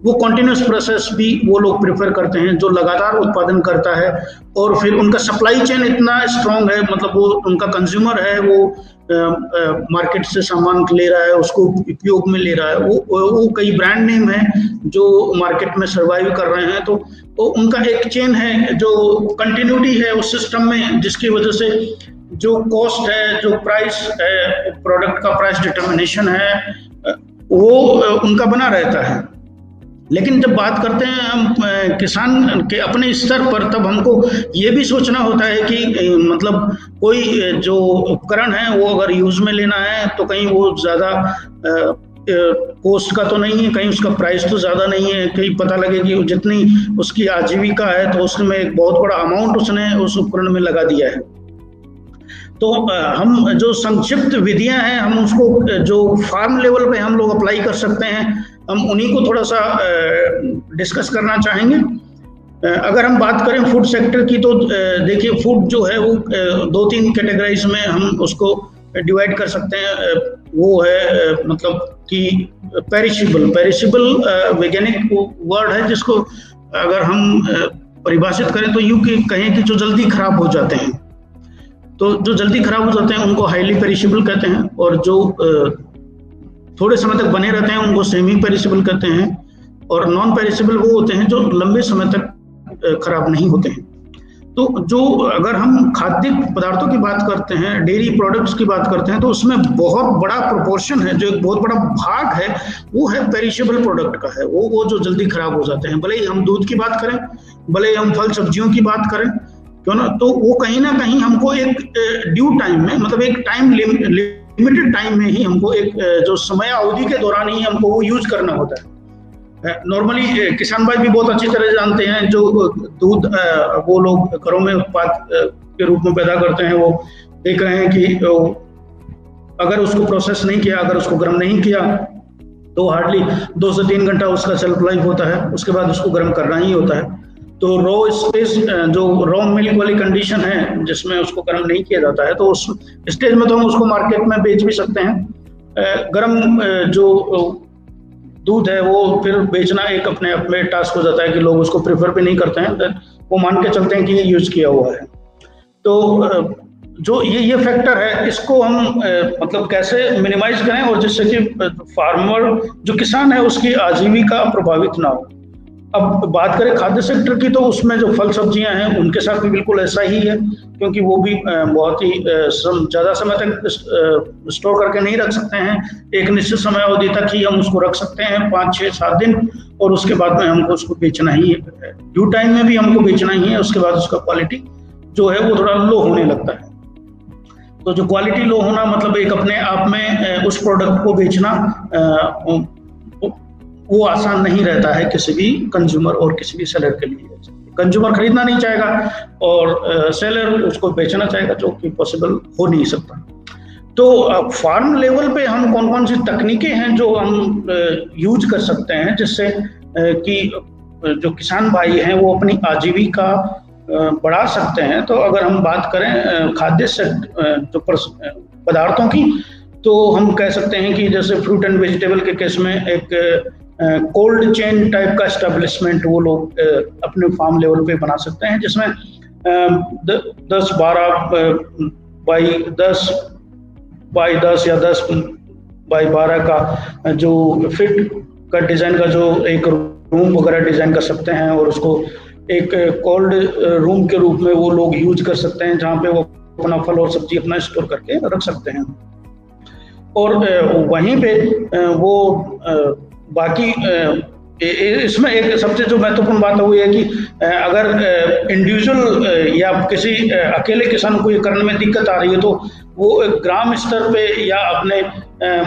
वो कॉन्टिन्यूस प्रोसेस भी वो लोग प्रेफर करते हैं जो लगातार उत्पादन करता है, और फिर उनका सप्लाई चेन इतना स्ट्रांग है, मतलब वो उनका कंज्यूमर है, वो मार्केट से सामान ले रहा है, उसको उपयोग में ले रहा है, वो कई ब्रांड नेम है जो मार्केट में सर्वाइव कर रहे हैं। तो उनका एक चेन है, जो कंटिन्यूटी है उस सिस्टम में, जिसकी वजह से जो कॉस्ट है, जो प्राइस है, प्रोडक्ट का प्राइस डिटर्मिनेशन है, वो उनका बना रहता है। लेकिन जब बात करते हैं हम किसान के अपने स्तर पर, तब हमको ये भी सोचना होता है कि मतलब कोई जो उपकरण है वो अगर यूज में लेना है तो कहीं वो ज़्यादा कॉस्ट का तो नहीं है, कहीं उसका प्राइस तो ज़्यादा नहीं है, कहीं पता लगे कि जितनी उसकी आजीविका है तो उसमें एक बहुत बड़ा अमाउंट उसने उस उपकरण में लगा दिया है। तो हम जो संक्षिप्त विधियां हैं, हम उसको जो फार्म लेवल पे हम लोग अप्लाई कर सकते हैं, हम उन्हीं को थोड़ा सा डिस्कस करना चाहेंगे। अगर हम बात करें फूड सेक्टर की, तो देखिए फूड जो है वो 2-3 कैटेगराइज में हम उसको डिवाइड कर सकते हैं। वो है मतलब कि पेरिशेबल वैज्ञानिक वर्ड है, जिसको अगर हम परिभाषित करें तो यूं कहें कि जो जल्दी खराब हो जाते हैं, तो जो जल्दी खराब हो जाते हैं उनको हाईली पेरिशेबल कहते हैं, और जो थोड़े समय तक बने रहते हैं उनको सेमी पेरिशेबल कहते हैं, और नॉन पेरिशेबल वो होते हैं जो लंबे समय तक खराब नहीं होते हैं। तो जो अगर हम खाद्य पदार्थों की बात करते हैं, डेयरी प्रोडक्ट्स की बात करते हैं, तो उसमें बहुत बड़ा प्रोपोर्शन है, जो एक बहुत बड़ा भाग है वो है पेरिशेबल प्रोडक्ट का है, वो जो जल्दी खराब हो जाते हैं। भले ही हम दूध की बात करें, भले ही हम फल सब्जियों की बात करें, क्यों ना, तो वो कहीं ना कहीं हमको एक ड्यू टाइम में, मतलब एक टाइम लिमिटेड टाइम में ही हमको एक जो समय अवधि के दौरान ही हमको वो यूज करना होता है। नॉर्मली किसान भाई भी बहुत अच्छी तरह जानते हैं, जो दूध वो लोग घरों में उत्पाद के रूप में पैदा करते हैं, वो देख रहे हैं कि अगर उसको प्रोसेस नहीं किया, अगर उसको गर्म नहीं किया, तो हार्डली 2 से 3 घंटा उसका शेल्फ लाइफ होता है, उसके बाद उसको गर्म करना ही होता है। तो रॉ स्टेज, जो रॉ मिल्क वाली कंडीशन है जिसमें उसको गर्म नहीं किया जाता है, तो उस स्टेज में तो हम उसको मार्केट में बेच भी सकते हैं। गर्म जो दूध है वो फिर बेचना एक अपने आप में टास्क हो जाता है कि लोग उसको प्रेफर भी नहीं करते हैं, वो मान के चलते हैं कि ये यूज किया हुआ है। तो जो ये फैक्टर है, इसको हम मतलब कैसे मिनिमाइज करें और जिससे कि फार्मर जो किसान है उसकी आजीविका प्रभावित ना हो। अब बात करें खाद्य सेक्टर की, तो उसमें जो फल सब्जियां हैं उनके साथ भी बिल्कुल ऐसा ही है, क्योंकि वो भी बहुत ही ज़्यादा समय तक स्टोर करके नहीं रख सकते हैं। एक निश्चित समय अवधि तक ही हम उसको रख सकते हैं, 5, 6, 7 दिन, और उसके बाद में हमको उसको बेचना ही है, ड्यू टाइम में भी हमको बेचना ही है। उसके बाद उसका क्वालिटी जो है वो थोड़ा लो होने लगता है। तो जो क्वालिटी लो होना मतलब एक अपने आप में उस प्रोडक्ट को बेचना वो आसान नहीं रहता है किसी भी कंज्यूमर और किसी भी सेलर के लिए। कंज्यूमर खरीदना नहीं चाहेगा और सेलर उसको बेचना चाहेगा, जो कि पॉसिबल हो नहीं सकता। तो फार्म लेवल पे हम कौन कौन सी तकनीकें हैं जो हम यूज कर सकते हैं, जिससे कि जो किसान भाई हैं वो अपनी आजीविका बढ़ा सकते हैं। तो अगर हम बात करें खाद्य से जो पदार्थों की, तो हम कह सकते हैं कि जैसे फ्रूट एंड वेजिटेबल के केस में एक कोल्ड चेन टाइप का एस्टेब्लिशमेंट वो लोग अपने फार्म लेवल पे बना सकते हैं, जिसमें 10-12 या 10x12 का जो फिट का डिज़ाइन का जो एक रूम वगैरह डिज़ाइन कर सकते हैं, और उसको एक कोल्ड रूम के रूप में वो लोग यूज कर सकते हैं, जहाँ पे वो अपना फल और सब्जी अपना स्टोर करके रख सकते हैं। और वहीं पे वो बाकी इसमें एक सबसे जो महत्वपूर्ण बात वो है कि अगर इंडिविजुअल या किसी अकेले किसान को ये करने में दिक्कत आ रही है, तो वो एक ग्राम स्तर पे या अपने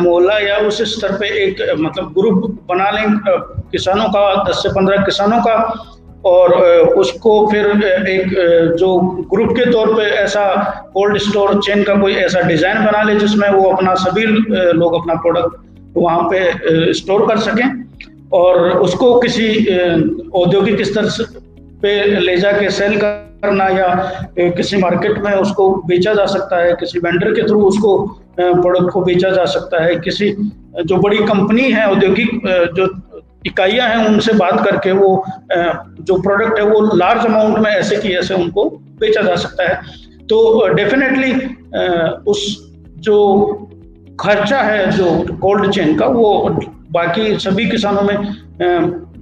मोहल्ला या उस स्तर पे एक मतलब ग्रुप बना लें किसानों का, 10 से 15 किसानों का, और उसको फिर एक जो ग्रुप के तौर पे ऐसा कोल्ड स्टोर चेन का कोई ऐसा डिज़ाइन बना ले जिसमें वो अपना सभी लोग अपना प्रोडक्ट वहाँ पे स्टोर कर सकें, और उसको किसी औद्योगिक स्तर पे ले जाके सेल करना या किसी मार्केट में उसको बेचा जा सकता है, किसी वेंडर के थ्रू उसको प्रोडक्ट को बेचा जा सकता है, किसी जो बड़ी कंपनी है औद्योगिक जो इकाइयां हैं उनसे बात करके वो जो प्रोडक्ट है वो लार्ज अमाउंट में ऐसे की ऐसे उनको बेचा जा सकता है। तो डेफिनेटली उस जो खर्चा है जो कोल्ड चेन का वो बाकी सभी किसानों में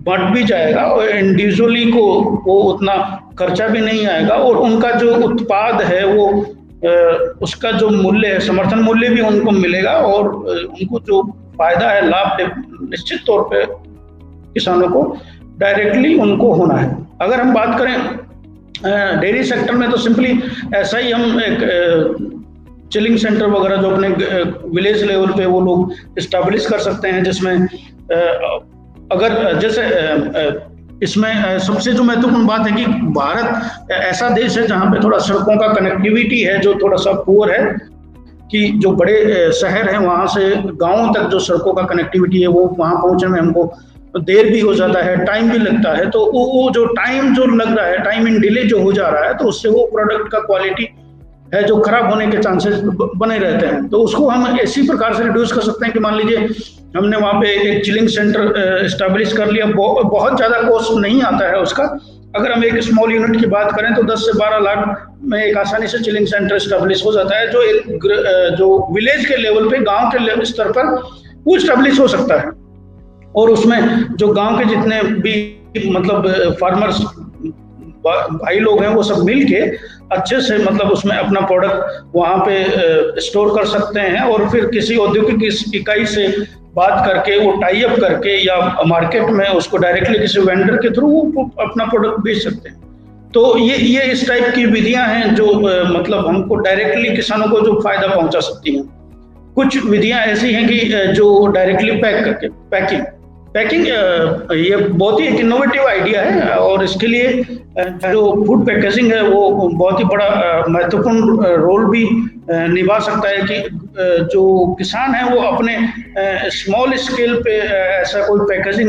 बढ़ भी जाएगा, और इंडिविजुअली को वो उतना खर्चा भी नहीं आएगा, और उनका जो उत्पाद है वो उसका जो मूल्य है, समर्थन मूल्य भी उनको मिलेगा, और उनको जो फायदा है, लाभ निश्चित तौर पे किसानों को डायरेक्टली उनको होना है। अगर हम बात करें डेयरी सेक्टर में, तो सिंपली ऐसा ही हम एक चिलिंग सेंटर वगैरह जो अपने विलेज लेवल पे वो लोग इस्टेब्लिश कर सकते हैं, जिसमें अगर जैसे इसमें सबसे जो महत्वपूर्ण बात है कि भारत ऐसा देश है जहाँ पे थोड़ा सड़कों का कनेक्टिविटी है जो थोड़ा सा पुअर है, कि जो बड़े शहर हैं वहाँ से गाँवों तक जो सड़कों का कनेक्टिविटी है वो वहाँ पहुँचने में हमको देर भी हो जाता है, टाइम भी लगता है। तो वो जो टाइम जो लग रहा है, टाइम इन डिले जो हो जा रहा है, तो उससे वो प्रोडक्ट का क्वालिटी है जो खराब होने के चांसेस बने रहते हैं। तो उसको हम इसी प्रकार से रिड्यूस कर सकते हैं कि मान लीजिए हमने वहाँ पे एक चिलिंग सेंटर इस्टेब्लिश कर लिया, बहुत ज़्यादा कॉस्ट नहीं आता है उसका। अगर हम एक स्मॉल यूनिट की बात करें तो 10 से 12 लाख में एक आसानी से चिलिंग सेंटर इस्टेब्लिश हो जाता है, जो एक जो विलेज के लेवल पे, गाँव के स्तर पर वो इस्टेब्लिश हो सकता है। और उसमें जो गांव के जितने भी मतलब फार्मर्स भाई लोग हैं वो सब मिल के अच्छे से मतलब उसमें अपना प्रोडक्ट वहाँ पे स्टोर कर सकते हैं, और फिर किसी औद्योगिक इकाई से बात करके वो टाई अप करके या मार्केट में उसको डायरेक्टली किसी वेंडर के थ्रू वो अपना प्रोडक्ट बेच सकते हैं। तो ये इस टाइप की विधियां हैं जो मतलब हमको डायरेक्टली किसानों को जो फायदा पहुंचा सकती हैं। कुछ विधियां ऐसी हैं कि जो डायरेक्टली पैक करके पैकिंग ये बहुत ही एक इनोवेटिव आइडिया है, और इसके लिए जो फूड पैकेजिंग है वो बहुत ही बड़ा महत्वपूर्ण रोल भी निभा सकता है कि जो किसान है वो अपने स्मॉल स्केल पे ऐसा कोई पैकेजिंग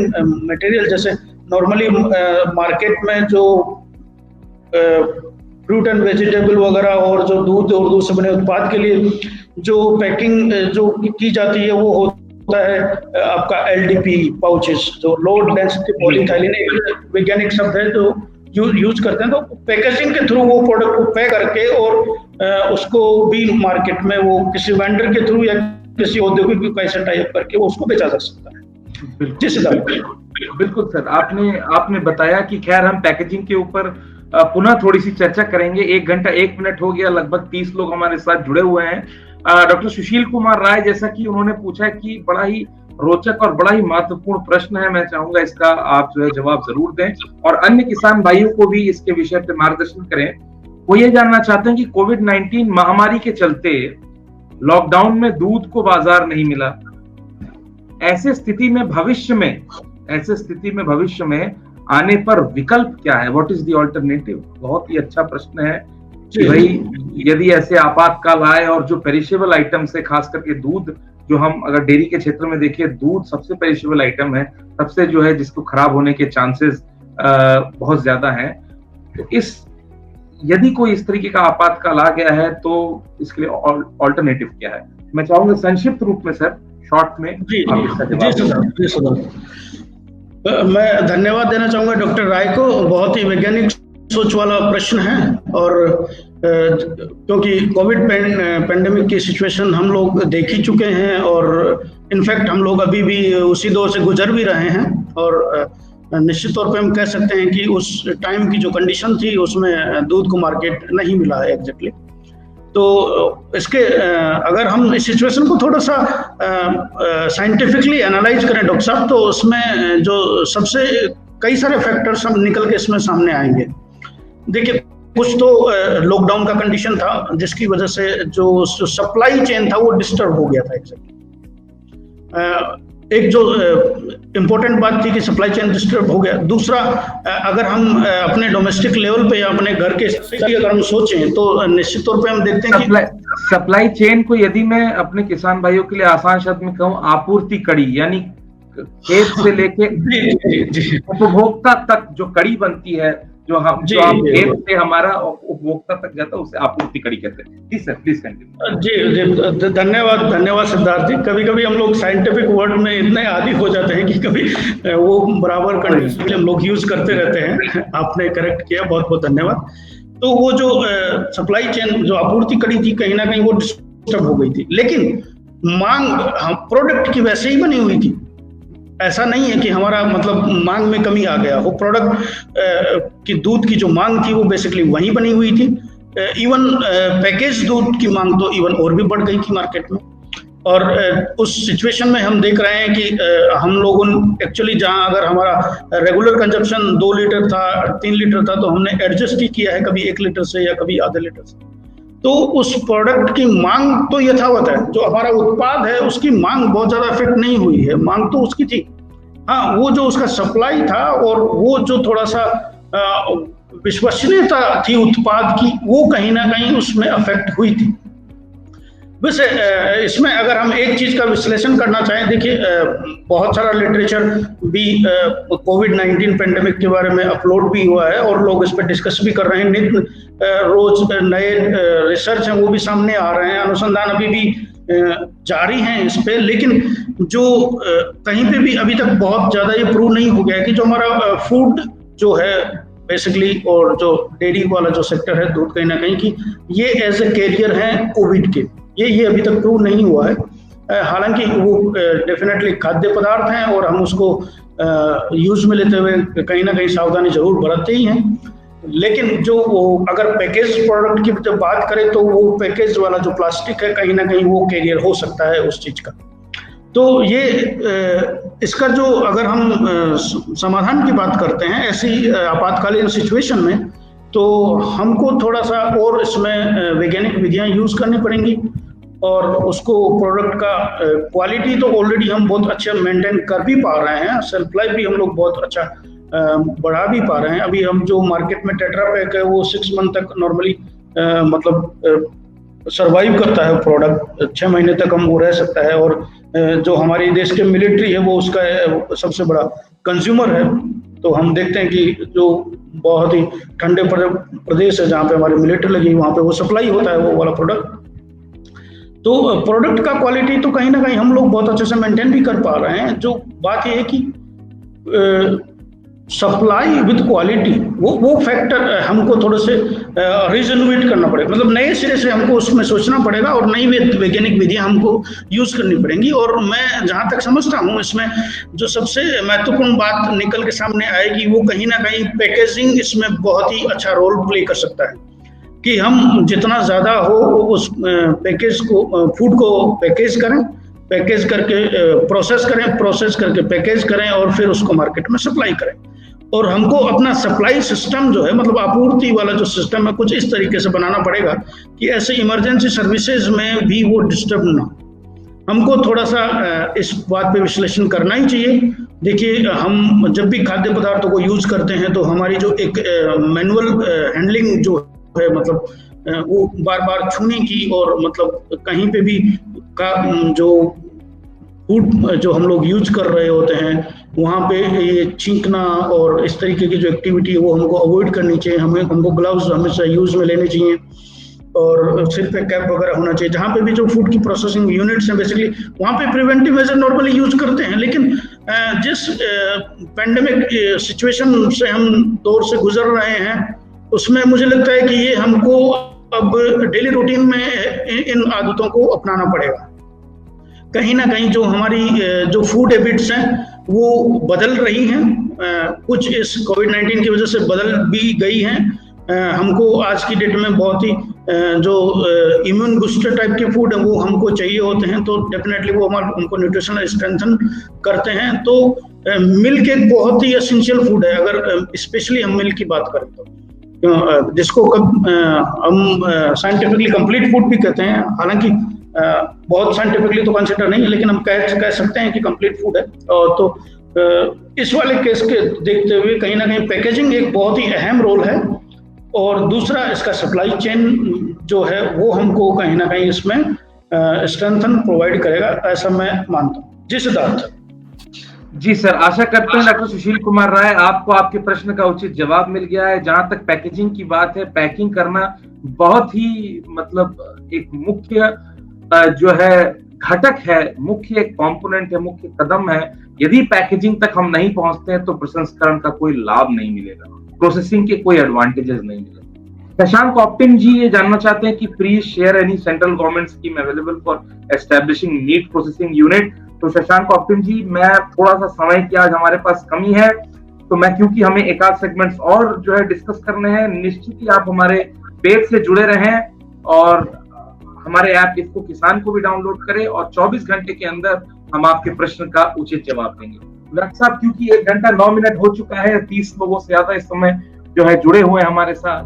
मटेरियल, जैसे नॉर्मली मार्केट में जो फ्रूट एंड वेजिटेबल वगैरह और जो दूध और दूध से बने उत्पाद के लिए जो पैकिंग जो की जाती है वो होता है आपका LDP पाउचेस, जो लो डेंसिटी पॉलीइथाइलिन एक वैज्ञानिक शब्द है जो यूज करते हैं। तो पैकेजिंग के थ्रू वो प्रोडक्ट को पैक करके और उसको भी मार्केट में वो किसी वेंडर के थ्रू या किसी औद्योगिक इकाई से टाई अप करके वो उसको बेचा जा सकता है। बिल्कुल सर, आपने बताया कि खैर हम पैकेजिंग के ऊपर पुनः थोड़ी सी चर्चा करेंगे। 1 घंटा 1 मिनट हो गया, लगभग 30 लोग हमारे साथ जुड़े हुए हैं। डॉक्टर सुशील कुमार राय, जैसा कि उन्होंने पूछा कि बड़ा ही रोचक और बड़ा ही महत्वपूर्ण प्रश्न है, मैं चाहूंगा इसका आप जो है जवाब जरूर दें और अन्य किसान भाइयों को भी इसके विषय पे मार्गदर्शन करें। वो ये जानना चाहते हैं कि कोविड-19 महामारी के चलते लॉकडाउन में दूध को बाजार नहीं मिला, ऐसे स्थिति में भविष्य में आने पर विकल्प क्या है? What is the alternative? बहुत ही अच्छा प्रश्न है कि भाई यदि ऐसे आपातकाल आए और जो पेरिशेबल आइटम्स है, खास करके दूध, जो हम अगर डेयरी के क्षेत्र में देखिए, दूध सबसे पेरिशेबल आइटम है, सबसे जो है जिसको खराब होने के चांसेस बहुत ज्यादा हैं। तो यदि कोई इस तरीके का आपातकाल आ गया है तो इसके लिए ऑल्टरनेटिव क्या है? मैं चाहूंगा संक्षिप्त रूप में सर, शॉर्ट में जी आप इसका जी जवाब सर, जी सर। मैं धन्यवाद देना चाहूंगा डॉक्टर राय को। बहुत ही वैज्ञानिक सोच वाला प्रश्न है, और क्योंकि कोविड पेंडेमिक की सिचुएशन हम लोग देख ही चुके हैं, और इनफैक्ट हम लोग अभी भी उसी दौर से गुजर भी रहे हैं, और निश्चित तौर पे हम कह सकते हैं कि उस टाइम की जो कंडीशन थी उसमें दूध को मार्केट नहीं मिला है एग्जैक्टली। तो इसके अगर हम इस सिचुएशन को थोड़ा सा साइंटिफिकली एनालाइज करें डॉक्टर साहब, तो उसमें जो सबसे कई सारे फैक्टर्स हम निकल के इसमें सामने आएंगे। देखिए, कुछ तो लॉकडाउन का कंडीशन था जिसकी वजह से जो सप्लाई चेन था वो डिस्टर्ब हो गया था एग्जैक्टली। एक जो इम्पोर्टेंट बात थी कि सप्लाई चेन डिस्टर्ब हो गया। दूसरा, अगर हम अपने डोमेस्टिक लेवल पे या अपने घर के अगर हम सोचें तो निश्चित तौर पे हम देखते हैं कि सप्लाई चेन को यदि मैं अपने किसान भाइयों के लिए आसान शब्द में कहूँ, आपूर्ति कड़ी, यानी खेत से लेके उपभोक्ता तक जो कड़ी बनती है, जो हम खेत से हमारा उपभोक्ता तक जाता है, उसे आपूर्ति कड़ी कहते हैं। जी सर, प्लीज कंटिन्यू। जी, धन्यवाद सिद्धार्थ जी। कभी कभी हम लोग साइंटिफिक वर्ड में इतने आदी हो जाते हैं कि कभी वो बराबर कंडीशन हम लोग यूज करते रहते हैं। आपने करेक्ट किया, बहुत बहुत धन्यवाद। तो वो जो सप्लाई चेन, जो आपूर्ति कड़ी थी, कहीं ना कहीं वो डिस्टर्ब हो गई थी, लेकिन मांग प्रोडक्ट की वैसे ही बनी हुई थी। ऐसा नहीं है कि हमारा मतलब मांग में कमी आ गया। वो प्रोडक्ट की दूध की जो मांग थी वो बेसिकली वहीं बनी हुई थी। इवन पैकेज दूध की मांग तो इवन और भी बढ़ गई थी मार्केट में। और उस सिचुएशन में हम देख रहे हैं कि हम लोगों एक्चुअली जहां अगर हमारा रेगुलर कंजप्शन 2 लीटर था, 3 लीटर था, तो हमने एडजस्ट ही किया है कभी 1 लीटर से या कभी आधे लीटर से। तो उस प्रोडक्ट की मांग तो यथावत है, जो हमारा उत्पाद है उसकी मांग बहुत ज्यादा इफेक्ट नहीं हुई है, मांग तो उसकी थी। हाँ, वो जो उसका सप्लाई था और वो जो थोड़ा सा विश्वसनीयता थी उत्पाद की, वो कहीं ना कहीं उसमें अफेक्ट हुई थी। वैसे इसमें अगर हम एक चीज का विश्लेषण करना चाहें, देखिए बहुत सारा लिटरेचर भी कोविड-19 पेंडेमिक के बारे में अपलोड भी हुआ है और लोग इस पर डिस्कस भी कर रहे हैं। नित्य रोज नए रिसर्च हैं वो भी सामने आ रहे हैं, अनुसंधान अभी भी जारी हैं इस पे। लेकिन जो कहीं पे भी अभी तक बहुत ज्यादा ये प्रूव नहीं हो गया है कि जो हमारा फूड जो है बेसिकली, और जो डेयरी वाला जो सेक्टर है दूध, कहीं ना कहीं की ये एज ए कैरियर है कोविड के, ये अभी तक प्रूव नहीं हुआ है। हालांकि वो डेफिनेटली खाद्य पदार्थ हैं और हम उसको यूज में लेते हुए कहीं ना कहीं सावधानी जरूर बरतते ही हैं। लेकिन जो वो अगर पैकेज प्रोडक्ट की जब बात करें तो वो पैकेज वाला जो प्लास्टिक है कहीं ना कहीं वो कैरियर हो सकता है उस चीज का। तो ये इसका जो अगर हम समाधान की बात करते हैं ऐसी आपातकालीन सिचुएशन में, तो हमको थोड़ा सा और इसमें वैज्ञानिक विधियां यूज करनी पड़ेंगी। और उसको प्रोडक्ट का क्वालिटी तो ऑलरेडी हम बहुत अच्छा मेंटेन कर भी पा रहे हैं, सेल्फ लाइफ भी हम लोग बहुत अच्छा बढ़ा भी पा रहे हैं। अभी हम जो मार्केट में टेट्रा पैक है वो 6 मंथ तक नॉर्मली मतलब सरवाइव करता है प्रोडक्ट, 6 महीने तक हम वो रह सकता है। और जो हमारी देश के मिलिट्री है वो उसका सबसे बड़ा कंज्यूमर है। तो हम देखते हैं कि जो बहुत ही ठंडे प्रदेश है जहाँ पे हमारी मिलिट्री लगी, वहाँ पे वो सप्लाई होता है वो वाला प्रोडक्ट। तो प्रोडक्ट का क्वालिटी तो कहीं ना कहीं हम लोग बहुत अच्छे से मेंटेन भी कर पा रहे हैं। जो बात ये है कि सप्लाई विद क्वालिटी, वो फैक्टर हमको थोड़े से रिजोल्यूट करना पड़ेगा, मतलब नए सिरे से हमको उसमें सोचना पड़ेगा और नई वैज्ञानिक विधियां हमको यूज करनी पड़ेंगी। और मैं जहां तक समझता हूं इसमें जो सबसे महत्वपूर्ण बात निकल के सामने आएगी वो कहीं ना कहीं पैकेजिंग इसमें बहुत ही अच्छा रोल प्ले कर सकता है कि हम जितना ज्यादा हो उस पैकेज को, फूड को पैकेज करें, पैकेज करके प्रोसेस करके पैकेज करें और फिर उसको मार्केट में सप्लाई करें। और हमको अपना सप्लाई सिस्टम जो है, मतलब आपूर्ति वाला जो सिस्टम है, कुछ इस तरीके से बनाना पड़ेगा कि ऐसे इमरजेंसी सर्विसेज में भी वो डिस्टर्ब ना। हमको थोड़ा सा इस बात पे विश्लेषण करना ही चाहिए। देखिए, हम जब भी खाद्य पदार्थों को यूज करते हैं तो हमारी जो एक मैनुअल हैंडलिंग जो है, मतलब वो बार बार छूने की, और मतलब कहीं पे भी का जो फूड जो हम लोग यूज कर रहे होते हैं वहाँ पे ये छींकना और इस तरीके की जो एक्टिविटी है वो हमको अवॉइड करनी चाहिए। हमको ग्लव्स हमेशा यूज में लेने चाहिए। और सिर पे कैप वगैरह होना चाहिए। जहाँ पे भी जो फूड की प्रोसेसिंग यूनिट्स हैं बेसिकली वहाँ पे प्रिवेंटिव मेजर नॉर्मली यूज करते हैं, लेकिन जिस पेंडेमिक सिचुएशन से हम दौर से गुजर रहे हैं उसमें मुझे लगता है कि ये हमको अब डेली रूटीन में इन आदतों को अपनाना पड़ेगा। कहीं ना कहीं जो हमारी जो फूड हैबिट्स हैं वो बदल रही हैं, कुछ इस कोविड-19 की वजह से बदल भी गई हैं। हमको आज की डेट में बहुत ही जो इम्यून बूस्टर टाइप के फूड है वो हमको चाहिए होते हैं, तो डेफिनेटली वो हमको न्यूट्रिशनल स्ट्रेंथन करते हैं। तो मिल्क एक बहुत ही एसेंशियल फूड है, अगर स्पेशली हम मिल्क की बात करें तो, जिसको हम साइंटिफिकली कंप्लीट फूड भी कहते हैं। हालांकि बहुत साइंटिफिकली तो कंसिडर नहीं है, लेकिन हम कह सकते हैं कि कंप्लीट फूड है। और तो इस वाले केस के देखते हुए कहीं ना कहीं पैकेजिंग एक बहुत ही अहम रोल है, और दूसरा इसका सप्लाई चेन जो है वो हमको कहीं ना कहीं इसमें स्ट्रेंथन प्रोवाइड करेगा, ऐसा मैं मानता हूँ। जी सिद्धार्थ। जी सर, आशा करते हैं डॉक्टर सुशील कुमार राय आपको आपके प्रश्न का उचित जवाब मिल गया है। जहां तक पैकेजिंग की बात है, पैकिंग करना बहुत ही मतलब एक मुख्य जो है घटक है, मुख्य एक कंपोनेंट है, मुख्य कदम है। यदि पैकेजिंग तक हम नहीं पहुंचते हैं तो प्रसंस्करण का कोई लाभ नहीं मिलेगा, प्रोसेसिंग के कोई एडवांटेजेस नहीं मिलेगा। शशांक ऑप्टिम जी ये जानना चाहते हैं कि please share any central government scheme available for establishing meat processing unit. तो शशांक ऑप्टिम जी, मैं थोड़ा सा समय की आज हमारे पास कमी है, तो मैं क्योंकि हमें एक आध सेगमेंट्स और जो है डिस्कस करने हैं, निश्चित ही आप हमारे पेज से जुड़े रहें और हमारे ऐप इसको किसान को भी डाउनलोड करें, और 24 घंटे के अंदर हम आपके प्रश्न का उचित जवाब देंगे। डॉक्टर साहब, क्योंकि 1 घंटा 9 मिनट हो चुका है, 30 लोगों से ज्यादा इस समय जो है जुड़े हुए हैं हमारे साथ।